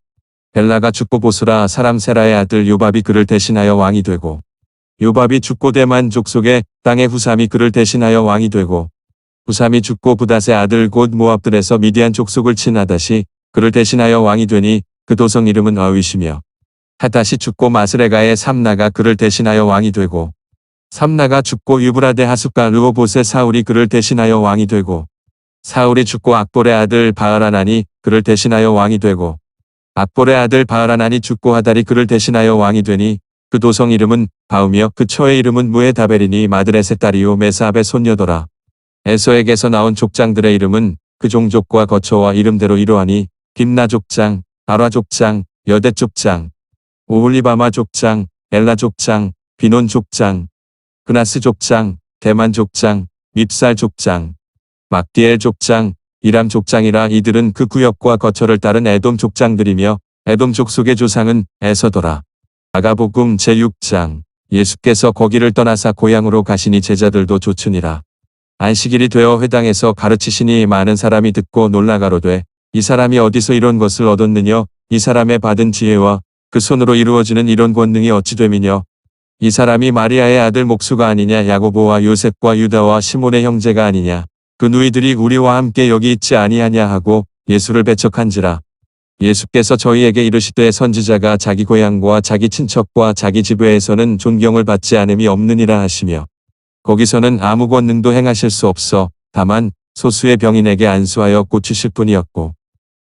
벨라가 죽고 보스라 사람 세라의 아들 요밥이 그를 대신하여 왕이 되고 요밥이 죽고 대만 족속의 땅의 후삼이 그를 대신하여 왕이 되고 후삼이 죽고 부닷의 아들 곧 모압들에서 미디안 족속을 친 하닷이 그를 대신하여 왕이 되니 그 도성 이름은 아윗이며 하닷이 죽고 마스레가의 삼나가 그를 대신하여 왕이 되고 삼나가 죽고 유브라데 하숫과 르호봇의 사울이 그를 대신하여 왕이 되고 사울이 죽고 악볼의 아들 바알하나니 그를 대신하여 왕이 되고 악볼의 아들 바알하나니 죽고 하달이 그를 대신하여 왕이 되니 그 도성 이름은 바우며 그 처의 이름은 무에다벨이니 마드렛의 딸이요 메사압의 손녀더라. 에서에게서 나온 족장들의 이름은 그 종족과 거처와 이름대로 이러하니 딥나 족장, 아라 족장, 여대 족장, 오홀리바마 족장, 엘라 족장, 비논 족장, 그나스 족장, 대만 족장, 밉살 족장, 막디엘 족장, 이람 족장이라 이들은 그 구역과 거처를 따른 에돔 족장들이며 에돔 족속의 조상은 에서더라. 마가복음 제6장. 예수께서 거기를 떠나사 고향으로 가시니 제자들도 쫓으니라. 안식일이 되어 회당에서 가르치시니 많은 사람이 듣고 놀라 가로되 이 사람이 어디서 이런 것을 얻었느냐? 이 사람의 받은 지혜와 그 손으로 이루어지는 이런 권능이 어찌 됨이냐? 이 사람이 마리아의 아들 목수가 아니냐? 야고보와 요셉과 유다와 시몬의 형제가 아니냐? 그 누이들이 우리와 함께 여기 있지 아니하냐 하고 예수를 배척한지라. 예수께서 저희에게 이르시되 선지자가 자기 고향과 자기 친척과 자기 지부에서는 존경을 받지 않음이 없느니라 하시며 거기서는 아무 권능도 행하실 수 없어 다만 소수의 병인에게 안수하여 고치실 뿐이었고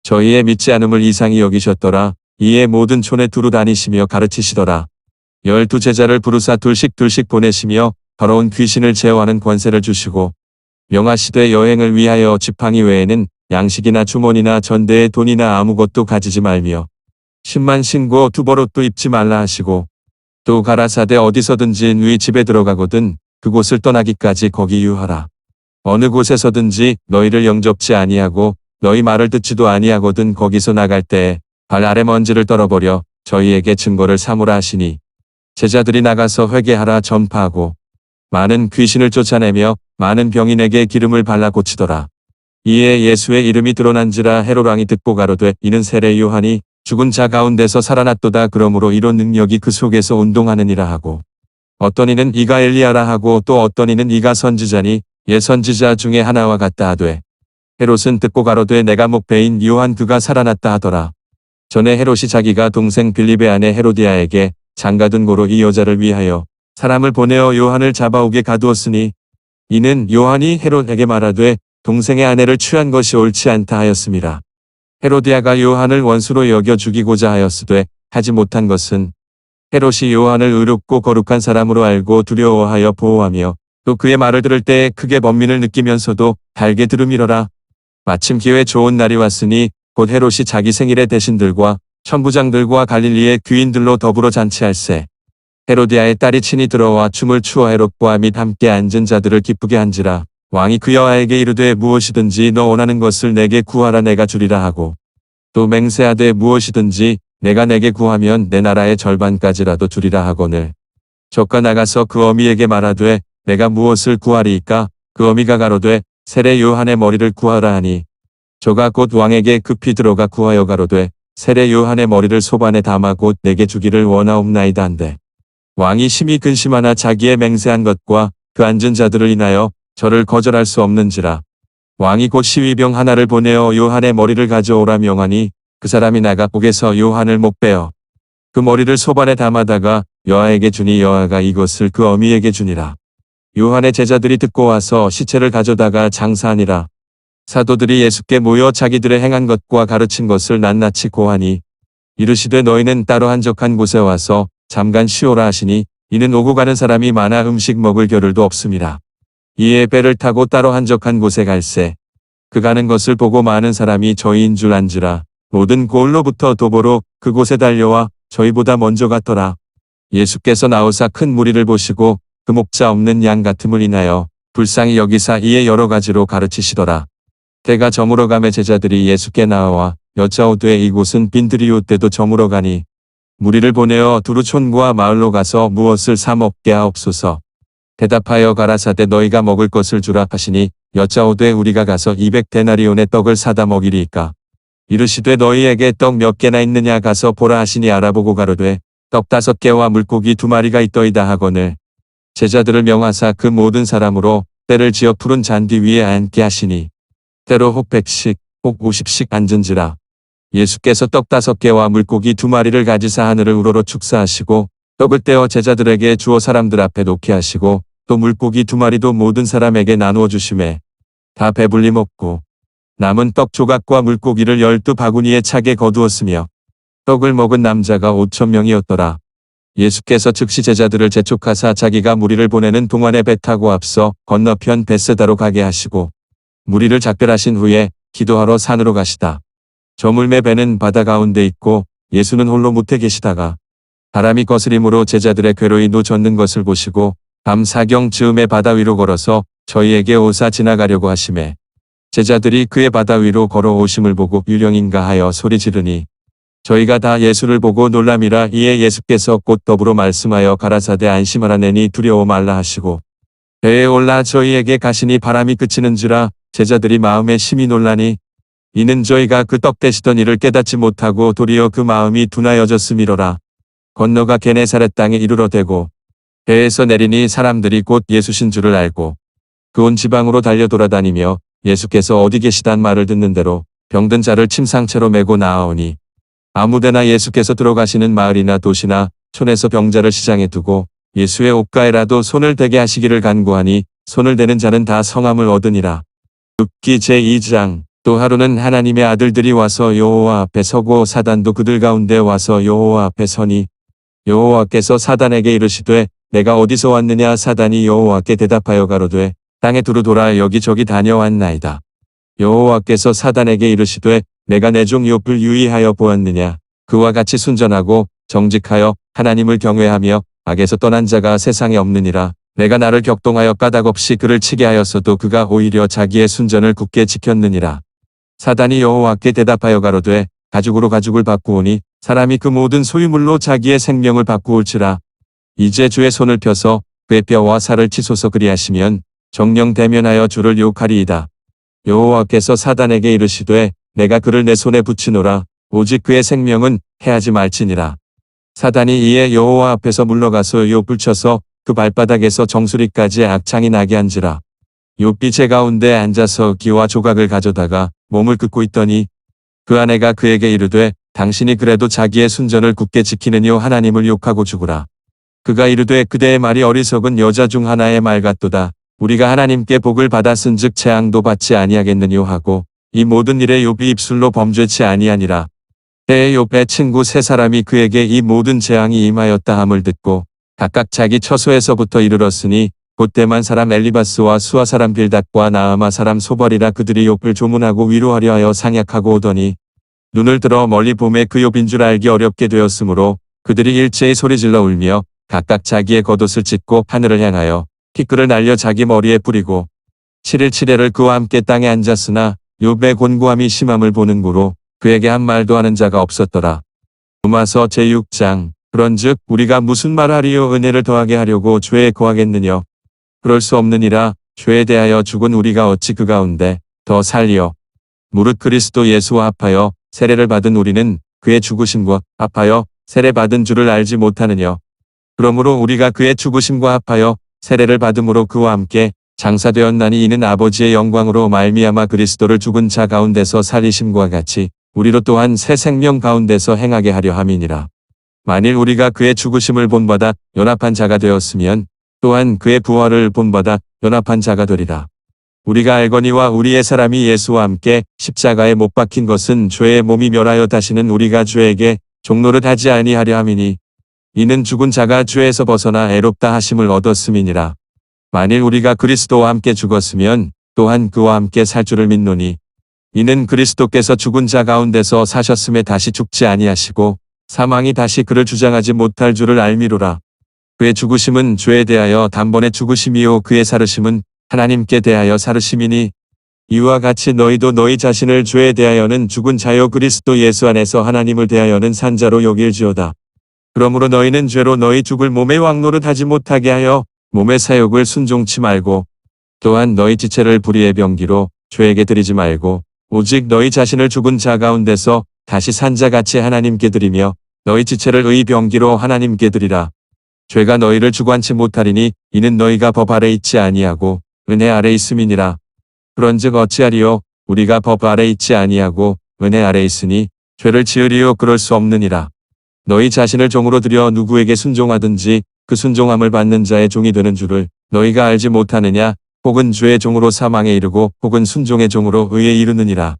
저희의 믿지 않음을 이상히 여기셨더라. 이에 모든 촌에 두루 다니시며 가르치시더라. 12 제자를 부르사 둘씩 보내시며 더러운 귀신을 제어하는 권세를 주시고 명하시되 여행을 위하여 지팡이 외에는 양식이나 주머니나 전대에 돈이나 아무것도 가지지 말며 10만 신고 두벌옷도 입지 말라 하시고 또 가라사대 어디서든지 너희 집에 들어가거든 그곳을 떠나기까지 거기 유하라. 어느 곳에서든지 너희를 영접지 아니하고 너희 말을 듣지도 아니하거든 거기서 나갈 때에 발 아래 먼지를 떨어버려 저희에게 증거를 삼으라 하시니 제자들이 나가서 회개하라 전파하고 많은 귀신을 쫓아내며 많은 병인에게 기름을 발라 고치더라. 이에 예수의 이름이 드러난지라 헤롯 왕이 듣고 가로되 이는 세례 요한이 죽은 자 가운데서 살아났도다. 그러므로 이런 능력이 그 속에서 운동하느니라 하고 어떤 이는 이가 엘리야라 하고 또 어떤 이는 이가 선지자니 예 선지자 중에 하나와 같다 하되 헤롯은 듣고 가로되 내가 목배인 요한 그가 살아났다 하더라. 전에 헤롯이 자기가 동생 빌립의 아내 헤로디아에게 장가든 고로 이 여자를 위하여 사람을 보내어 요한을 잡아오게 가두었으니 이는 요한이 헤롯에게 말하되 동생의 아내를 취한 것이 옳지 않다 하였음이라. 헤로디아가 요한을 원수로 여겨 죽이고자 하였으되 하지 못한 것은 헤롯이 요한을 의롭고 거룩한 사람으로 알고 두려워하여 보호하며 또 그의 말을 들을 때에 크게 번민을 느끼면서도 달게 들음이러라. 마침 기회 좋은 날이 왔으니 곧 헤롯이 자기 생일에 대신들과 천부장들과 갈릴리의 귀인들로 더불어 잔치할세. 헤로디아의 딸이 친히 들어와 춤을 추어 헤롯과 및 함께 앉은 자들을 기쁘게 한지라. 왕이 그 여아에게 이르되 무엇이든지 너 원하는 것을 내게 구하라 내가 주리라 하고 또 맹세하되 무엇이든지 내가 내게 구하면 내 나라의 절반까지라도 주리라 하거늘 저가 나가서 그 어미에게 말하되 내가 무엇을 구하리이까? 그 어미가 가로되 세례 요한의 머리를 구하라 하니 저가 곧 왕에게 급히 들어가 구하여 가로되 세례 요한의 머리를 소반에 담아 곧 내게 주기를 원하옵나이다 한데 왕이 심히 근심하나 자기의 맹세한 것과 그 앉은 자들을 인하여 저를 거절할 수 없는지라. 왕이 곧 시위병 하나를 보내어 요한의 머리를 가져오라 명하니 그 사람이 나가 옥에서 요한을 못 빼어 그 머리를 소반에 담아다가 여아에게 주니 여아가 이것을 그 어미에게 주니라. 요한의 제자들이 듣고 와서 시체를 가져다가 장사하니라. 사도들이 예수께 모여 자기들의 행한 것과 가르친 것을 낱낱이 고하니 이르시되 너희는 따로 한적한 곳에 와서 잠깐 쉬오라 하시니 이는 오고 가는 사람이 많아 음식 먹을 겨를도 없음이라. 이에 배를 타고 따로 한적한 곳에 갈새 그 가는 것을 보고 많은 사람이 저희인 줄 안지라. 모든 고을로부터 도보로 그곳에 달려와 저희보다 먼저 갔더라. 예수께서 나오사 큰 무리를 보시고 그 목자 없는 양 같음을 인하여 불쌍히 여기사 이에 여러 가지로 가르치시더라. 때가 저물어 가매 제자들이 예수께 나와 여짜오되 이곳은 빈들이오 때도 저물어 가니 무리를 보내어 두루 촌과 마을로 가서 무엇을 사 먹게 하옵소서. 대답하여 가라사대 너희가 먹을 것을 주라 하시니 여짜오되 우리가 가서 200데나리온의 떡을 사다 먹이리이까. 이르시되 너희에게 떡 몇 개나 있느냐 가서 보라 하시니 알아보고 가로되 떡 5개와 물고기 2마리가 있더이다 하거늘 제자들을 명하사 그 모든 사람으로 때를 지어 푸른 잔디 위에 앉게 하시니 때로 혹 100씩 혹 50씩 앉은지라. 예수께서 떡 5개와 물고기 2마리를 가지사 하늘을 우러러 축사하시고 떡을 떼어 제자들에게 주어 사람들 앞에 놓게 하시고 또 물고기 2마리도 모든 사람에게 나누어 주시매 다 배불리 먹고 남은 떡 조각과 물고기를 12바구니에 차게 거두었으며 떡을 먹은 남자가 5,000명이었더라. 예수께서 즉시 제자들을 재촉하사 자기가 무리를 보내는 동안에 배 타고 앞서 건너편 벳세다로 가게 하시고 무리를 작별하신 후에 기도하러 산으로 가시다. 저물매 배는 바다 가운데 있고 예수는 홀로 무태 계시다가 바람이 거스림으로 제자들의 괴로이 노젓는 것을 보시고 밤 사경 즈음에 바다 위로 걸어서 저희에게 오사 지나가려고 하심에 제자들이 그의 바다 위로 걸어오심을 보고 유령인가 하여 소리 지르니 저희가 다 예수를 보고 놀람이라. 이에 예수께서 곧 더불어 말씀하여 가라사대 안심하라내니 두려워 말라 하시고 배에 올라 저희에게 가시니 바람이 그치는지라. 제자들이 마음에 심히 놀라니 이는 저희가 그 떡 되시던 일을 깨닫지 못하고 도리어 그 마음이 둔하여졌음이로라. 건너가 게네사렛 땅에 이르러대고 배에서 내리니 사람들이 곧 예수신 줄을 알고 그 온 지방으로 달려 돌아다니며 예수께서 어디 계시단 말을 듣는 대로 병든 자를 침상채로 메고 나아오니 아무데나 예수께서 들어가시는 마을이나 도시나 촌에서 병자를 시장에 두고 예수의 옷가에라도 손을 대게 하시기를 간구하니 손을 대는 자는 다 성함을 얻으니라. 욥기 제2장. 또 하루는 하나님의 아들들이 와서 여호와 앞에 서고 사단도 그들 가운데 와서 여호와 앞에 서니 여호와께서 사단에게 이르시되 내가 어디서 왔느냐. 사단이 여호와께 대답하여 가로되 땅에 두루 돌아 여기저기 다녀왔나이다. 여호와께서 사단에게 이르시되 내가 내 종 욥을 유의하여 보았느냐. 그와 같이 순전하고 정직하여 하나님을 경외하며 악에서 떠난 자가 세상에 없느니라. 내가 나를 격동하여 까닭없이 그를 치게 하였어도 그가 오히려 자기의 순전을 굳게 지켰느니라. 사단이 여호와께 대답하여 가로되 가죽으로 가죽을 바꾸오니 사람이 그 모든 소유물로 자기의 생명을 바꾸올지라. 이제 주의 손을 펴서 그의 뼈와 살을 치소서. 그리하시면 정령 대면하여 주를 욕하리이다. 여호와께서 사단에게 이르시되 내가 그를 내 손에 붙이노라. 오직 그의 생명은 해하지 말지니라. 사단이 이에 여호와 앞에서 물러가서 욥을 쳐서 그 발바닥에서 정수리까지 악창이 나게 한지라. 욥이 제 가운데 앉아서 기와 조각을 가져다가 몸을 긋고 있더니 그 아내가 그에게 이르되 당신이 그래도 자기의 순전을 굳게 지키느뇨. 하나님을 욕하고 죽으라. 그가 이르되 그대의 말이 어리석은 여자 중 하나의 말 같도다. 우리가 하나님께 복을 받았은즉 재앙도 받지 아니하겠느뇨 하고 이 모든 일에 욥이 입술로 범죄치 아니하니라. 때에 욥의 친구 세 사람이 그에게 이 모든 재앙이 임하였다 함을 듣고 각각 자기 처소에서부터 이르렀으니 곧 대만 사람 엘리바스와 수아 사람 빌닷과 나아마 사람 소벌이라. 그들이 욥을 조문하고 위로하려 하여 상약하고 오더니 눈을 들어 멀리 봄에 그 욥인 줄 알기 어렵게 되었으므로 그들이 일제히 소리질러 울며 각각 자기의 겉옷을 찢고 하늘을 향하여 티끌을 날려 자기 머리에 뿌리고 7일 7회를 그와 함께 땅에 앉았으나 욥의 곤고함이 심함을 보는 고로 그에게 한 말도 하는 자가 없었더라. 로마서 제6장. 그런즉 우리가 무슨 말하리요. 은혜를 더하게 하려고 죄에 거하겠느냐. 그럴 수 없느니라. 죄에 대하여 죽은 우리가 어찌 그 가운데 더 살리요. 무릇 그리스도 예수와 합하여 세례를 받은 우리는 그의 죽으심과 합하여 세례 받은 줄을 알지 못하느냐. 그러므로 우리가 그의 죽으심과 합하여 세례를 받음으로 그와 함께 장사되었나니 이는 아버지의 영광으로 말미암아 그리스도를 죽은 자 가운데서 살리심과 같이 우리로 또한 새 생명 가운데서 행하게 하려 함이니라. 만일 우리가 그의 죽으심을 본받아 연합한 자가 되었으면 또한 그의 부활을 본받아 연합한 자가 되리라. 우리가 알거니와 우리의 사람이 예수와 함께 십자가에 못 박힌 것은 죄의 몸이 멸하여 다시는 우리가 죄에게 종노릇 하지 아니하려 함이니 이는 죽은 자가 죄에서 벗어나 애롭다 하심을 얻었음이니라. 만일 우리가 그리스도와 함께 죽었으면 또한 그와 함께 살 줄을 믿노니 이는 그리스도께서 죽은 자 가운데서 사셨음에 다시 죽지 아니하시고 사망이 다시 그를 주장하지 못할 줄을 알미로라. 그의 죽으심은 죄에 대하여 단번에 죽으심이요 그의 살으심은 하나님께 대하여 살으심이니 이와 같이 너희도 너희 자신을 죄에 대하여는 죽은 자요 그리스도 예수 안에서 하나님을 대하여는 산 자로 여길지어다. 그러므로 너희는 죄로 너희 죽을 몸의 왕노릇 하지 못하게 하여 몸의 사욕을 순종치 말고 또한 너희 지체를 불의의 병기로 죄에게 드리지 말고 오직 너희 자신을 죽은 자 가운데서 다시 산 자같이 하나님께 드리며 너희 지체를 의의 병기로 하나님께 드리라. 죄가 너희를 주관치 못하리니 이는 너희가 법 아래 있지 아니하고 은혜 아래 있음이니라. 그런즉 어찌하리요. 우리가 법 아래 있지 아니하고 은혜 아래 있으니 죄를 지으리요. 그럴 수 없느니라. 너희 자신을 종으로 들여 누구에게 순종하든지 그 순종함을 받는 자의 종이 되는 줄을 너희가 알지 못하느냐. 혹은 죄의 종으로 사망에 이르고 혹은 순종의 종으로 의에 이르느니라.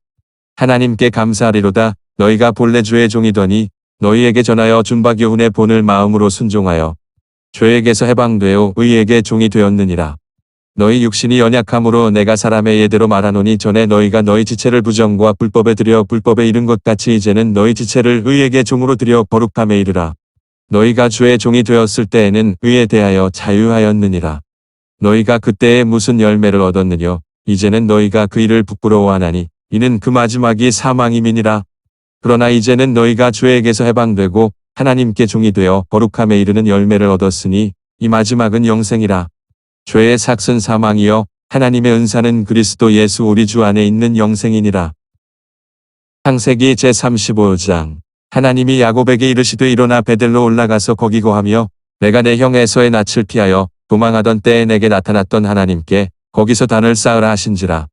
하나님께 감사하리로다. 너희가 본래 죄의 종이더니 너희에게 전하여 준 바 교훈의 본을 마음으로 순종하여 죄에게서 해방되어 의에게 종이 되었느니라. 너희 육신이 연약함으로 내가 사람의 예대로 말하노니 전에 너희가 너희 지체를 부정과 불법에 들여 불법에 이른 것 같이 이제는 너희 지체를 의에게 종으로 들여 거룩함에 이르라. 너희가 주의 종이 되었을 때에는 의에 대하여 자유하였느니라. 너희가 그때에 무슨 열매를 얻었느뇨? 이제는 너희가 그 일을 부끄러워하나니 이는 그 마지막이 사망임이니라. 그러나 이제는 너희가 죄에게서 해방되고 하나님께 종이 되어 거룩함에 이르는 열매를 얻었으니 이 마지막은 영생이라. 죄의 삭은 사망이요 하나님의 은사는 그리스도 예수 우리 주 안에 있는 영생이니라. 창세기 제35장. 하나님이 야곱에게 이르시되 일어나 베델로 올라가서 거기 거하며 내가 내 형 에서의 낯을 피하여 도망하던 때에 내게 나타났던 하나님께 거기서 단을 쌓으라 하신지라.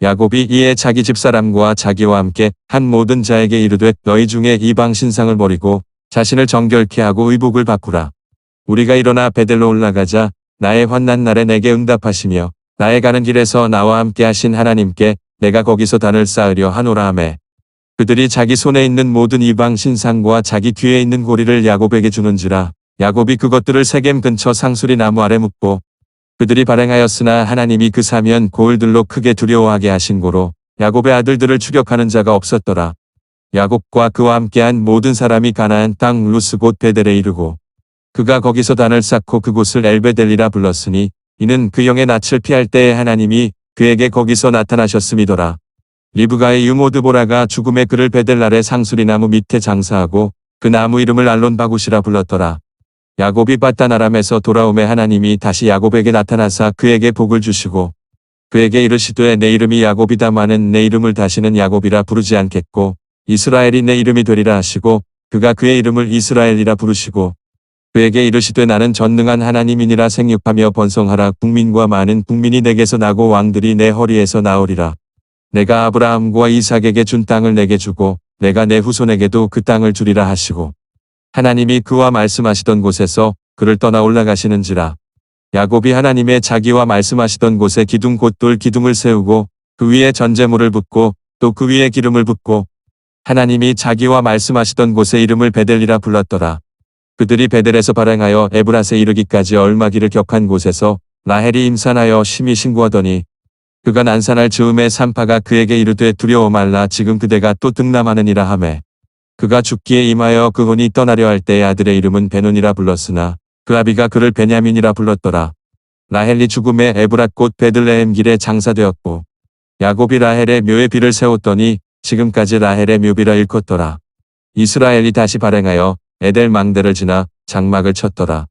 야곱이 이에 자기 집사람과 자기와 함께 한 모든 자에게 이르되 너희 중에 이방 신상을 버리고 자신을 정결케 하고 의복을 바꾸라. 우리가 일어나 베델로 올라가자. 나의 환난 날에 내게 응답하시며 나의 가는 길에서 나와 함께 하신 하나님께 내가 거기서 단을 쌓으려 하노라 하매 그들이 자기 손에 있는 모든 이방 신상과 자기 귀에 있는 고리를 야곱에게 주는지라. 야곱이 그것들을 세겜 근처 상수리 나무 아래 묻고 그들이 발행하였으나 하나님이 그 사면 고을들로 크게 두려워하게 하신 고로 야곱의 아들들을 추격하는 자가 없었더라. 야곱과 그와 함께한 모든 사람이 가나안 땅 루스 곧 베델에 이르고 그가 거기서 단을 쌓고 그곳을 엘베델리라 불렀으니 이는 그 형의 낯을 피할 때에 하나님이 그에게 거기서 나타나셨음이더라. 리브가의 유모 드보라가 죽음의 그를 베델 아래 상수리 나무 밑에 장사하고 그 나무 이름을 알론 바굿이라 불렀더라. 야곱이 밧단 아람에서 돌아오매 하나님이 다시 야곱에게 나타나사 그에게 복을 주시고 그에게 이르시되 내 이름이 야곱이다마는 내 이름을 다시는 야곱이라 부르지 않겠고 이스라엘이 내 이름이 되리라 하시고 그가 그의 이름을 이스라엘이라 부르시고 그에게 이르시되 나는 전능한 하나님이니라 생육하며 번성하라 국민과 많은 국민이 내게서 나고 왕들이 내 허리에서 나오리라. 내가 아브라함과 이삭에게 준 땅을 내게 주고 내가 내 후손에게도 그 땅을 주리라 하시고 하나님이 그와 말씀하시던 곳에서 그를 떠나 올라가시는지라. 야곱이 하나님의 자기와 말씀하시던 곳에 기둥 곧 돌 기둥을 세우고 그 위에 전제물을 붓고 또 그 위에 기름을 붓고 하나님이 자기와 말씀하시던 곳에 이름을 베델이라 불렀더라. 그들이 베델에서 발행하여 에브랏에 이르기까지 얼마 길을 격한 곳에서 라헬이 임산하여 심히 신고하더니 그가 난산할 즈음에 산파가 그에게 이르되 두려워 말라 지금 그대가 또 등남하느니라 하매 그가 죽기에 임하여 그 혼이 떠나려 할 때의 아들의 이름은 베논이라 불렀으나 그 아비가 그를 베냐민이라 불렀더라. 라헬이 죽음에 에브랏 곧 베들레헴 길에 장사되었고 야곱이 라헬의 묘에 비를 세웠더니 지금까지 라헬의 묘비라 일컫더라. 이스라엘이 다시 발행하여 에델 망대를 지나 장막을 쳤더라.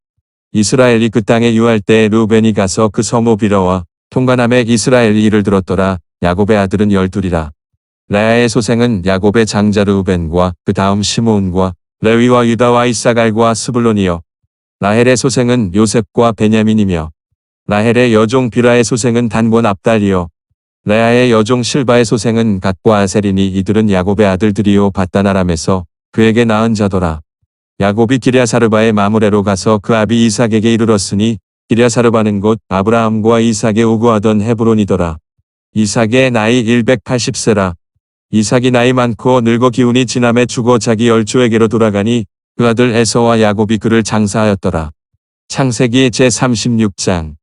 이스라엘이 그 땅에 유할 때에 르우벤이 가서 그 성읍 비라와 통관함에 이스라엘이 이를 들었더라. 야곱의 아들은 12이라. 레아의 소생은 야곱의 장자 르우벤과 그 다음 시므온과 레위와 유다와 이사갈과 스불론이요. 라헬의 소생은 요셉과 베냐민이며 라헬의 여종 비라의 소생은 단과 납달이요. 레아의 여종 실바의 소생은 갓과 아셀이니 이들은 야곱의 아들들이요 밧단 아람에서 그에게 낳은 자더라. 야곱이 기랴사르바의 마므레로 가서 그 아비 이삭에게 이르렀으니 기랴사르바는 곧 아브라함과 이삭에 우거하던 헤브론이더라. 이삭의 나이 180세라. 이삭이 나이 많고 늙어 기운이 지남에 죽어 자기 열조에게로 돌아가니 그 아들 에서와 야곱이 그를 장사하였더라. 창세기 제36장.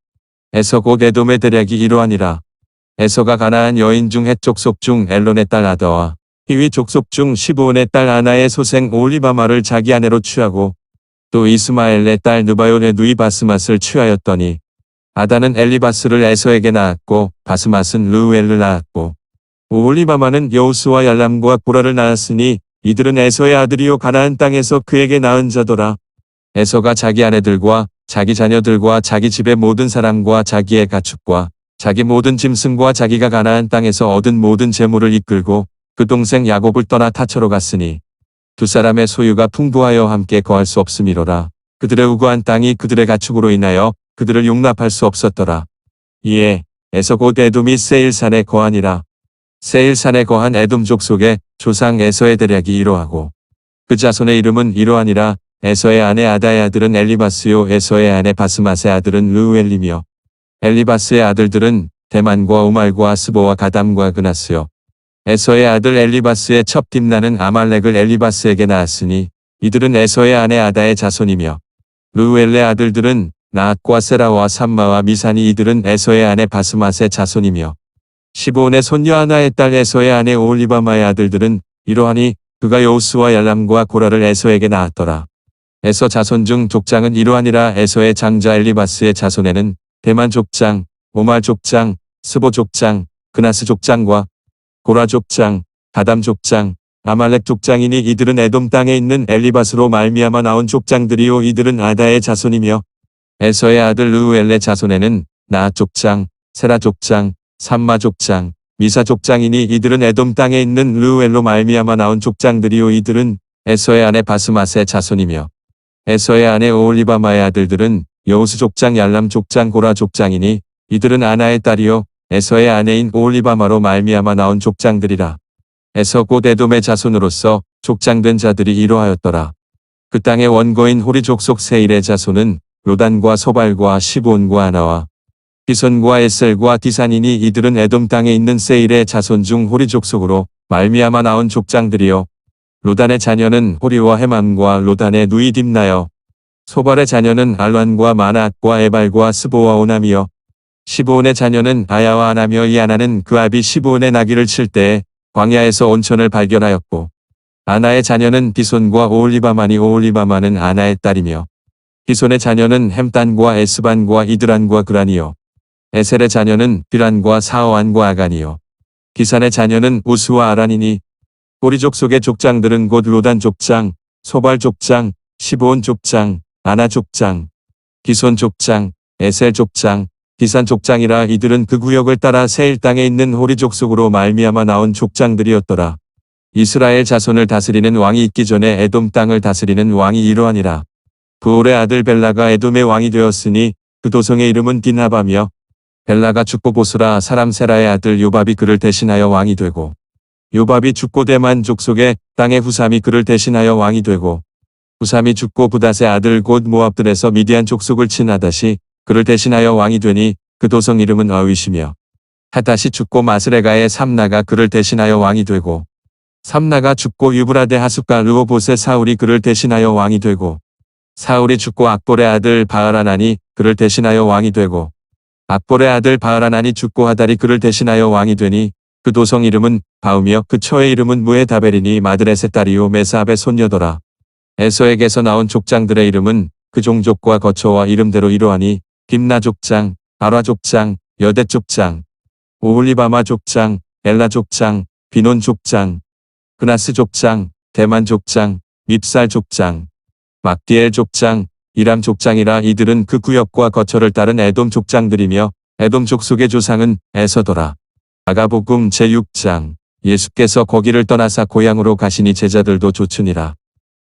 에서 곧 에돔의 대략이 이러하니라. 에서가 가나안 여인 중 헷 족속 중 엘론의 딸 아다와 히위 족속 중 시브온의 딸 아나의 소생 오홀리바마를 자기 아내로 취하고 또 이스마엘의 딸 느바요의 누이 바스맛을 취하였더니 아다는 엘리바스를 에서에게 낳았고 바스맛은 르우엘을 낳았고 오홀리바마는 여우스와 얄람과 고라를 낳았으니 이들은 에서의 아들이요 가나안 땅에서 그에게 낳은 자더라. 에서가 자기 아내들과 자기 자녀들과 자기 집의 모든 사람과 자기의 가축과 자기 모든 짐승과 자기가 가나안 땅에서 얻은 모든 재물을 이끌고 그 동생 야곱을 떠나 타처로 갔으니 두 사람의 소유가 풍부하여 함께 거할 수 없음이로라. 그들의 우거한 땅이 그들의 가축으로 인하여 그들을 용납할 수 없었더라. 이에 에서 곧 에돔이 세일산에 거하니라. 세일산에 거한 에돔 족속의 조상 에서의 대략이 이러하고 그 자손의 이름은 이러하니라. 에서의 아내 아다의 아들은 엘리바스요 에서의 아내 바스맛의 아들은 르우엘이며 엘리바스의 아들들은 대만과 우말과 스보와 가담과 그나스요. 에서의 아들 엘리바스의 첩 딥나는 아말렉을 엘리바스에게 낳았으니 이들은 에서의 아내 아다의 자손이며 르우엘의 아들들은 나앗과 세라와 삼마와 미산이 이들은 에서의 아내 바스맛의 자손이며 시브온의 손녀 아나의 딸 에서의 아내 오홀리바마의 아들들은 이러하니 그가 여우스와 얄람과 고라를 에서에게 낳았더라. 에서 자손 중 족장은 이러하니라. 에서의 장자 엘리바스의 자손에는 대만 족장, 오말 족장, 스보 족장, 그나스 족장과 고라 족장, 가담 족장, 아말렉 족장이니 이들은 에돔 땅에 있는 엘리바스로 말미암아 나온 족장들이요 이들은 아다의 자손이며 에서의 아들 르우엘의 자손에는 나앗 족장, 세라 족장, 삼마 족장, 미사 족장이니 이들은 에돔 땅에 있는 르우엘로 말미암아 나온 족장들이요 이들은 에서의 아내 바스맛의 자손이며 에서의 아내 오홀리바마의 아들들은 여우스 족장, 얄람 족장, 고라 족장이니 이들은 아나의 딸이요 에서의 아내인 오홀리바마로 말미암아 나온 족장들이라. 에서 곧 에돔의 자손으로서 족장된 자들이 이러하였더라. 그 땅의 원거인 호리 족속 세일의 자손은 로단과 소발과 시브온과 아나와 디손과 에셀과 디산이니 이들은 에돔 땅에 있는 세일의 자손 중 호리 족속으로 말미암아 나온 족장들이요 로단의 자녀는 호리와 헤맘과 로단의 누이 딥나여 소발의 자녀는 알란과 마나앗과 에발과 스보와 오남이여 시브온의 자녀는 아야와 아나며 이 아나는 그 아비 시브온의 나귀를 칠 때에 광야에서 온천을 발견하였고 아나의 자녀는 디손과 오홀리바마니 오홀리바마는 아나의 딸이며 디손의 자녀는 햄단과 에스반과 이드란과 그란이요 에셀의 자녀는 비란과 사오안과 아간이요 기산의 자녀는 우스와 아란이니 호리 족속의 족장들은 곧 로단 족장, 소발 족장, 시브온 족장, 아나 족장, 디손 족장, 에셀 족장, 디산 족장이라. 이들은 그 구역을 따라 세일 땅에 있는 호리 족속으로 말미암아 나온 족장들이었더라. 이스라엘 자손을 다스리는 왕이 있기 전에 에돔 땅을 다스리는 왕이 이러하니라. 부올의 아들 벨라가 에돔의 왕이 되었으니 그 도성의 이름은 딘하바며 벨라가 죽고 보스라 사람 세라의 아들 요밥이 그를 대신하여 왕이 되고 요밥이 죽고 대만 족속의 땅의 후삼이 그를 대신하여 왕이 되고 후삼이 죽고 부닷의 아들 곧 모압들에서 미디안 족속을 친 하닷이 그를 대신하여 왕이 되니 그 도성 이름은 아윗이며 하닷이 죽고 마스레가의 삼나가 그를 대신하여 왕이 되고 삼나가 죽고 유브라데 하숫과 르호봇의 사울이 그를 대신하여 왕이 되고 사울이 죽고 악볼의 아들 바알하난이 그를 대신하여 왕이 되고 악볼의 아들 바알하난이 죽고 하달이 그를 대신하여 왕이 되니 그 도성 이름은 바우며 그 처의 이름은 무에다벨이니 마드렛의 딸이요 메사압의 손녀더라. 에서에게서 나온 족장들의 이름은 그 종족과 거처와 이름대로 이러하니 딥나 족장, 아라 족장, 여댓 족장, 오홀리바마 족장, 엘라 족장, 비논 족장, 그나스 족장, 대만 족장, 밉살 족장, 막디엘 족장, 이람 족장이라. 이들은 그 구역과 거처를 따른 에돔 족장들이며 에돔 족속의 조상은 에서더라. 마가복음 제6장. 예수께서 거기를 떠나사 고향으로 가시니 제자들도 쫓으니라.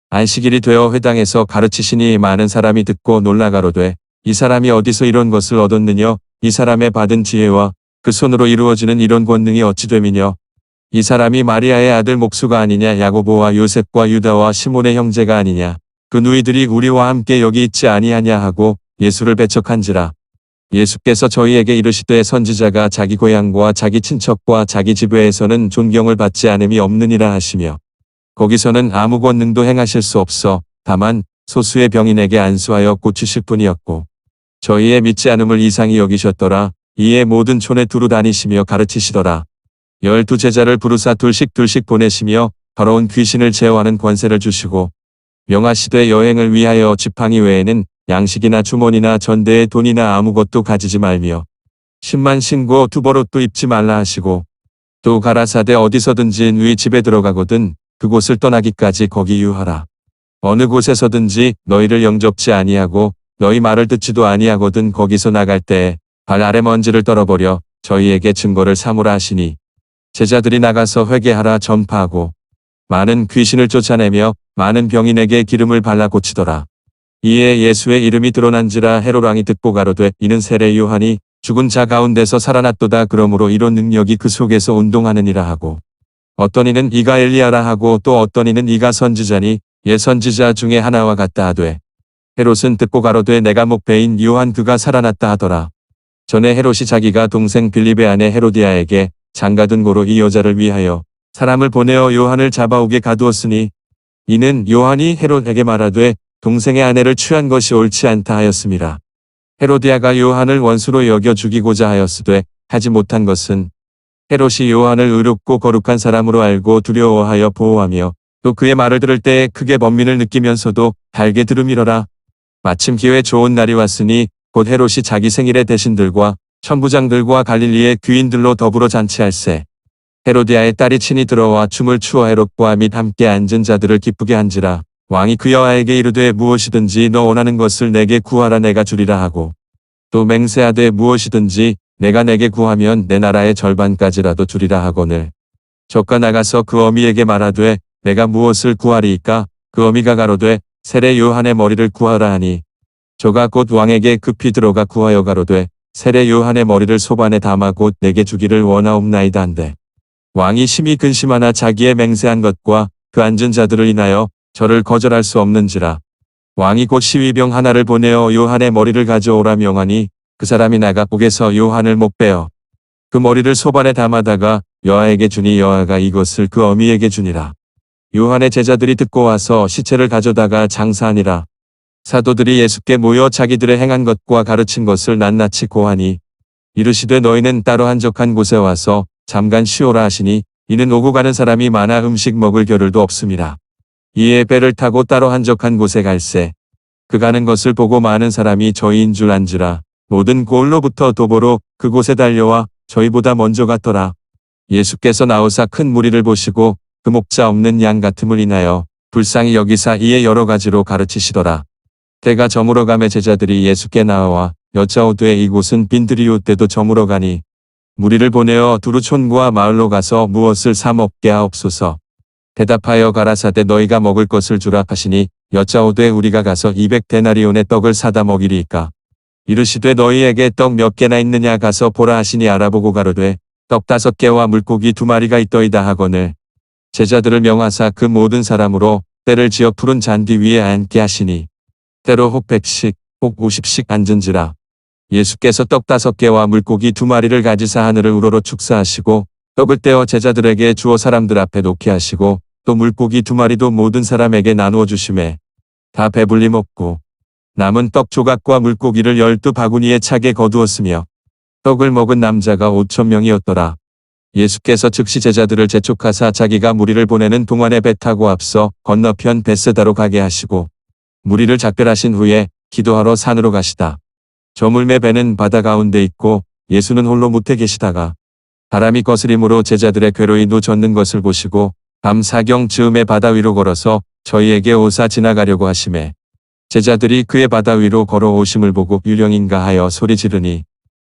안식일이 되어 회당에서 가르치시니 많은 사람이 듣고 놀라 가로되 이 사람이 어디서 이런 것을 얻었느냐 이 사람의 받은 지혜와 그 손으로 이루어지는 이런 권능이 어찌 됨이냐 이 사람이 마리아의 아들 목수가 아니냐 야고보와 요셉과 유다와 시몬의 형제가 아니냐 그 누이들이 우리와 함께 여기 있지 아니하냐 하고 예수를 배척한지라. 예수께서 저희에게 이르시되 선지자가 자기 고향과 자기 친척과 자기 지배에서는 존경을 받지 않음이 없느니라 하시며 거기서는 아무 권능도 행하실 수 없어 다만 소수의 병인에게 안수하여 고치실 뿐이었고 저희의 믿지 않음을 이상히 여기셨더라. 이에 모든 촌에 두루 다니시며 가르치시더라. 12 제자를 부르사 둘씩 보내시며 더러운 귀신을 제어하는 권세를 주시고 명하시되 여행을 위하여 지팡이 외에는 양식이나 주머니나 전대에 돈이나 아무것도 가지지 말며 10만 신고 두벌옷도 입지 말라 하시고 또 가라사대 어디서든지 너희 집에 들어가거든 그곳을 떠나기까지 거기 유하라. 어느 곳에서든지 너희를 영접지 아니하고 너희 말을 듣지도 아니하거든 거기서 나갈 때에 발 아래 먼지를 떨어버려 저희에게 증거를 삼으라 하시니 제자들이 나가서 회개하라 전파하고 많은 귀신을 쫓아내며 많은 병인에게 기름을 발라 고치더라. 이에 예수의 이름이 드러난지라 헤롯 왕이 듣고 가로되 이는 세례 요한이 죽은 자 가운데서 살아났도다. 그러므로 이런 능력이 그 속에서 운동하느니라 하고 어떤 이는 이가 엘리야라 하고 또 어떤 이는 이가 선지자니 옛 선지자 중에 하나와 같다 하되 헤롯은 듣고 가로되 내가 목배인 요한 그가 살아났다 하더라. 전에 헤롯이 자기가 동생 빌립의 아내 헤로디아에게 장가든 고로 이 여자를 위하여 사람을 보내어 요한을 잡아오게 가두었으니 이는 요한이 헤롯에게 말하되 동생의 아내를 취한 것이 옳지 않다 하였음이라. 헤로디아가 요한을 원수로 여겨 죽이고자 하였으되 하지 못한 것은 헤롯이 요한을 의롭고 거룩한 사람으로 알고 두려워하여 보호하며 또 그의 말을 들을 때에 크게 번민을 느끼면서도 달게 들음이러라. 마침 기회 좋은 날이 왔으니 곧 헤롯이 자기 생일에 대신들과 천부장들과 갈릴리의 귀인들로 더불어 잔치할세. 헤로디아의 딸이 친히 들어와 춤을 추어 헤롯과 및 함께 앉은 자들을 기쁘게 한지라. 왕이 그 여아에게 이르되 무엇이든지 너 원하는 것을 내게 구하라 내가 주리라 하고 또 맹세하되 무엇이든지 내가 내게 구하면 내 나라의 절반까지라도 주리라 하거늘 저가 나가서 그 어미에게 말하되 내가 무엇을 구하리이까 그 어미가 가로되 세례 요한의 머리를 구하라 하니 저가 곧 왕에게 급히 들어가 구하여 가로되 세례 요한의 머리를 소반에 담아 곧 내게 주기를 원하옵나이다 한데 왕이 심히 근심하나 자기의 맹세한 것과 그 앉은 자들을 인하여 저를 거절할 수 없는지라. 왕이 곧 시위병 하나를 보내어 요한의 머리를 가져오라 명하니 그 사람이 나가 옥에서 요한을 못 빼어 그 머리를 소반에 담아다가 여아에게 주니 여아가 이것을 그 어미에게 주니라. 요한의 제자들이 듣고 와서 시체를 가져다가 장사하니라. 사도들이 예수께 모여 자기들의 행한 것과 가르친 것을 낱낱이 고하니 이르시되 너희는 따로 한적한 곳에 와서 잠깐 쉬오라 하시니 이는 오고 가는 사람이 많아 음식 먹을 겨를도 없음이라. 이에 배를 타고 따로 한적한 곳에 갈새 그 가는 것을 보고 많은 사람이 저희인 줄 안지라. 모든 고을로부터 도보로 그곳에 달려와 저희보다 먼저 갔더라. 예수께서 나오사 큰 무리를 보시고 그 목자 없는 양 같음을 인하여 불쌍히 여기사 이에 여러 가지로 가르치시더라. 때가 저물어 가매 제자들이 예수께 나와 여짜오되 이곳은 빈들이오 때도 저물어 가니 무리를 보내어 두루 촌과 마을로 가서 무엇을 사 먹게 하옵소서. 대답하여 가라사대 너희가 먹을 것을 주라 하시니 여짜오되 우리가 가서 200데나리온의 떡을 사다 먹이리이까. 이르시되 너희에게 떡 몇 개나 있느냐 가서 보라 하시니 알아보고 가로되 떡 5개와 물고기 2마리가 있더이다 하거늘 제자들을 명하사 그 모든 사람으로 때를 지어 푸른 잔디 위에 앉게 하시니 때로 혹 100씩 혹 50씩 앉은지라. 예수께서 떡 5개와 물고기 2마리를 가지사 하늘을 우러러 축사하시고 떡을 떼어 제자들에게 주어 사람들 앞에 놓게 하시고 또 물고기 2마리도 모든 사람에게 나누어 주심에 다 배불리 먹고 남은 떡 조각과 물고기를 12바구니에 차게 거두었으며 떡을 먹은 남자가 5,000명이었더라. 예수께서 즉시 제자들을 재촉하사 자기가 무리를 보내는 동안에 배 타고 앞서 건너편 벳세다로 가게 하시고 무리를 작별하신 후에 기도하러 산으로 가시다. 저물매 배는 바다 가운데 있고 예수는 홀로 무태 계시다가 바람이 거스림으로 제자들의 괴로이 누젖는 것을 보시고 밤 사경 즈음에 바다 위로 걸어서 저희에게 오사 지나가려고 하시매 제자들이 그의 바다 위로 걸어오심을 보고 유령인가 하여 소리 지르니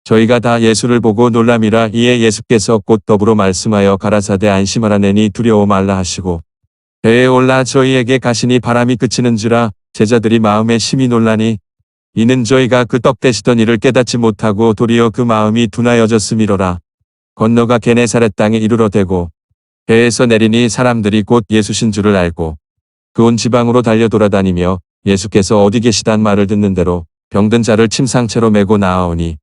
저희가 다 예수를 보고 놀람이라. 이에 예수께서 곧 더불어 말씀하여 가라사대 안심하라 내니 두려워 말라 하시고 배에 올라 저희에게 가시니 바람이 그치는지라. 제자들이 마음에 심히 놀라니 이는 저희가 그 떡 되시던 일을 깨닫지 못하고 도리어 그 마음이 둔하여졌음이로라. 건너가 게네사렛 땅에 이르러대고 배에서 내리니 사람들이 곧 예수신 줄을 알고 그 온 지방으로 달려 돌아다니며 예수께서 어디 계시단 말을 듣는 대로 병든 자를 침상채로 메고 나아오니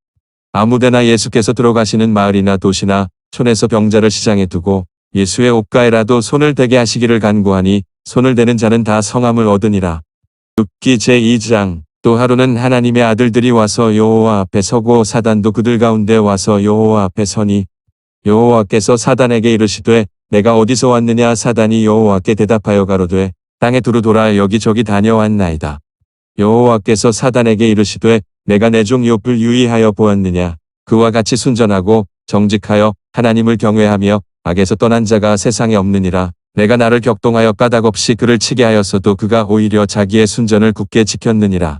아무데나 예수께서 들어가시는 마을이나 도시나 촌에서 병자를 시장에 두고 예수의 옷가에라도 손을 대게 하시기를 간구하니 손을 대는 자는 다 성함을 얻으니라. 욥기 제2장. 또 하루는 하나님의 아들들이 와서 여호와 앞에 서고 사단도 그들 가운데 와서 여호와 앞에 서니 여호와께서 사단에게 이르시되 내가 어디서 왔느냐. 사단이 여호와께 대답하여 가로되 땅에 두루 돌아 여기저기 다녀왔나이다. 여호와께서 사단에게 이르시되 내가 내 종 욥을 유의하여 보았느냐. 그와 같이 순전하고 정직하여 하나님을 경외하며 악에서 떠난 자가 세상에 없느니라. 내가 나를 격동하여 까닭없이 그를 치게 하였어도 그가 오히려 자기의 순전을 굳게 지켰느니라.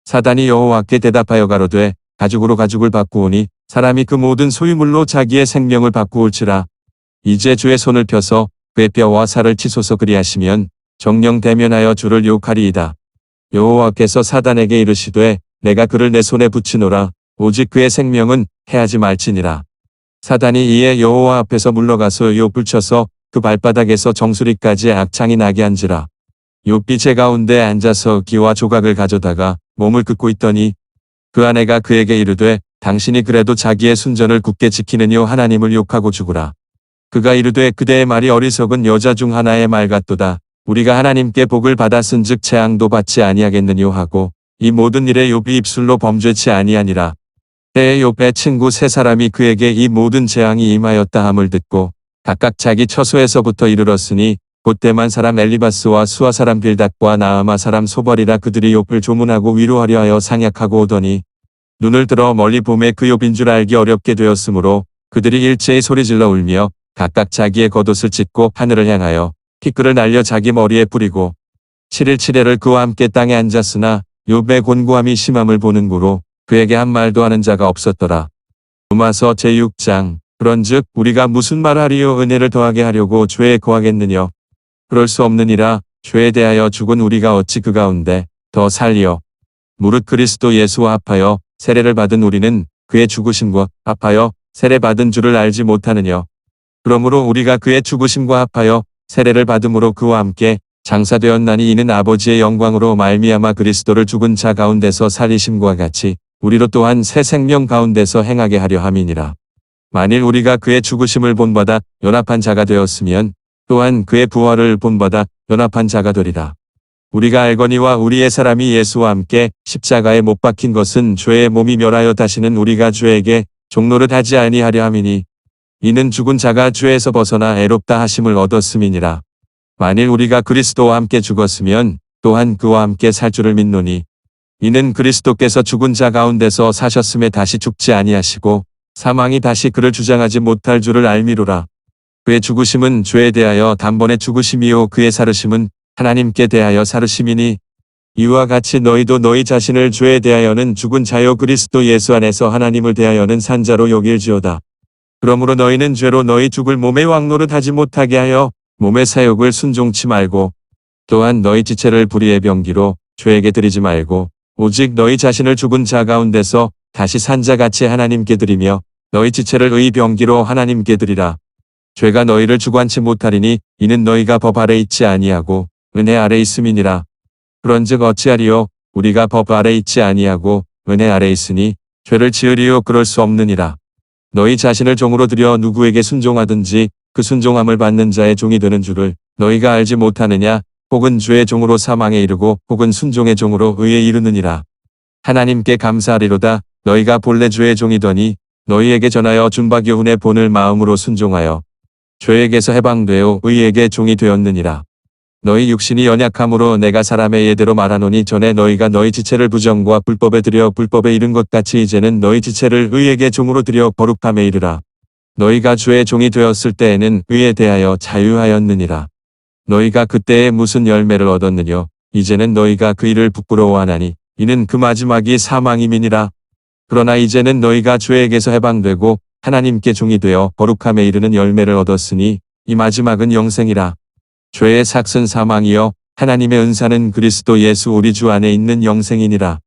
사단이 여호와께 대답하여 가로되 가죽으로 가죽을 바꾸오니 사람이 그 모든 소유물로 자기의 생명을 바꾸올지라. 이제 주의 손을 펴서 그의 뼈와 살을 치소서. 그리하시면 정령 대면하여 주를 욕하리이다. 여호와께서 사단에게 이르시되 내가 그를 내 손에 붙이노라. 오직 그의 생명은 해하지 말지니라. 사단이 이에 여호와 앞에서 물러가서 욥을 쳐서 그 발바닥에서 정수리까지 악창이 나게 한지라. 욥이 제 가운데 앉아서 기와 조각을 가져다가 몸을 긋고 있더니 그 아내가 그에게 이르되 당신이 그래도 자기의 순전을 굳게 지키느뇨 하나님을 욕하고 죽으라. 그가 이르되 그대의 말이 어리석은 여자 중 하나의 말 같도다. 우리가 하나님께 복을 받았은즉 재앙도 받지 아니하겠느뇨 하고 이 모든 일에 욥이 입술로 범죄치 아니하니라. 때에 욥의 친구 세 사람이 그에게 이 모든 재앙이 임하였다 함을 듣고 각각 자기 처소에서부터 이르렀으니 곧 대만 사람 엘리바스와 수아 사람 빌닷과 나아마 사람 소벌이라 그들이 욥을 조문하고 위로하려 하여 상약하고 오더니 눈을 들어 멀리 봄에 그 욥인 줄 알기 어렵게 되었으므로 그들이 일제히 소리질러 울며 각각 자기의 겉옷을 찢고 하늘을 향하여 티끌을 날려 자기 머리에 뿌리고 7일 7회를 그와 함께 땅에 앉았으나 욥의 곤고함이 심함을 보는 고로 그에게 한 말도 하는 자가 없었더라. 로마서 제6장. 그런즉 우리가 무슨 말하리요? 은혜를 더하게 하려고 죄에 거하겠느냐? 그럴 수 없느니라. 죄에 대하여 죽은 우리가 어찌 그 가운데 더 살리요? 무릇 그리스도 예수와 합하여 세례를 받은 우리는 그의 죽으심과 합하여 세례받은 줄을 알지 못하느냐? 그러므로 우리가 그의 죽으심과 합하여 세례를 받음으로 그와 함께 장사되었나니 이는 아버지의 영광으로 말미암아 그리스도를 죽은 자 가운데서 살리심과 같이 우리로 또한 새 생명 가운데서 행하게 하려 함이니라. 만일 우리가 그의 죽으심을 본받아 연합한 자가 되었으면 또한 그의 부활을 본받아 연합한 자가 되리라. 우리가 알거니와 우리의 사람이 예수와 함께 십자가에 못 박힌 것은 죄의 몸이 멸하여 다시는 우리가 죄에게 종노릇 하지 아니하려 함이니 이는 죽은 자가 죄에서 벗어나 애롭다 하심을 얻었음이니라. 만일 우리가 그리스도와 함께 죽었으면 또한 그와 함께 살 줄을 믿노니 이는 그리스도께서 죽은 자 가운데서 사셨음에 다시 죽지 아니하시고 사망이 다시 그를 주장하지 못할 줄을 알미로라. 그의 죽으심은 죄에 대하여 단번에 죽으심이요 그의 살으심은 하나님께 대하여 살으심이니 이와 같이 너희도 너희 자신을 죄에 대하여는 죽은 자요 그리스도 예수 안에서 하나님을 대하여는 산 자로 여길지어다. 그러므로 너희는 죄로 너희 죽을 몸의 왕노릇 하지 못하게 하여 몸의 사욕을 순종치 말고 또한 너희 지체를 불의의 병기로 죄에게 드리지 말고 오직 너희 자신을 죽은 자 가운데서 다시 산 자같이 하나님께 드리며 너희 지체를 의 병기로 하나님께 드리라. 죄가 너희를 주관치 못하리니 이는 너희가 법 아래 있지 아니하고 은혜 아래 있음이니라. 그런즉 어찌하리요? 우리가 법 아래 있지 아니하고 은혜 아래 있으니 죄를 지으리요? 그럴 수 없느니라. 너희 자신을 종으로 들여 누구에게 순종하든지 그 순종함을 받는 자의 종이 되는 줄을 너희가 알지 못하느냐? 혹은 죄의 종으로 사망에 이르고 혹은 순종의 종으로 의에 이르느니라. 하나님께 감사하리로다. 너희가 본래 죄의 종이더니 너희에게 전하여 준 바 교훈의 본을 마음으로 순종하여 죄에게서 해방되어 의에게 종이 되었느니라. 너희 육신이 연약함으로 내가 사람의 예대로 말하노니 전에 너희가 너희 지체를 부정과 불법에 들여 불법에 이른 것 같이 이제는 너희 지체를 의에게 종으로 들여 거룩함에 이르라. 너희가 죄의 종이 되었을 때에는 의에 대하여 자유하였느니라. 너희가 그때에 무슨 열매를 얻었느냐? 이제는 너희가 그 일을 부끄러워하나니 이는 그 마지막이 사망임이니라. 그러나 이제는 너희가 죄에게서 해방되고 하나님께 종이 되어 거룩함에 이르는 열매를 얻었으니 이 마지막은 영생이라. 죄의 삭은 사망이요 하나님의 은사는 그리스도 예수 우리 주 안에 있는 영생이니라.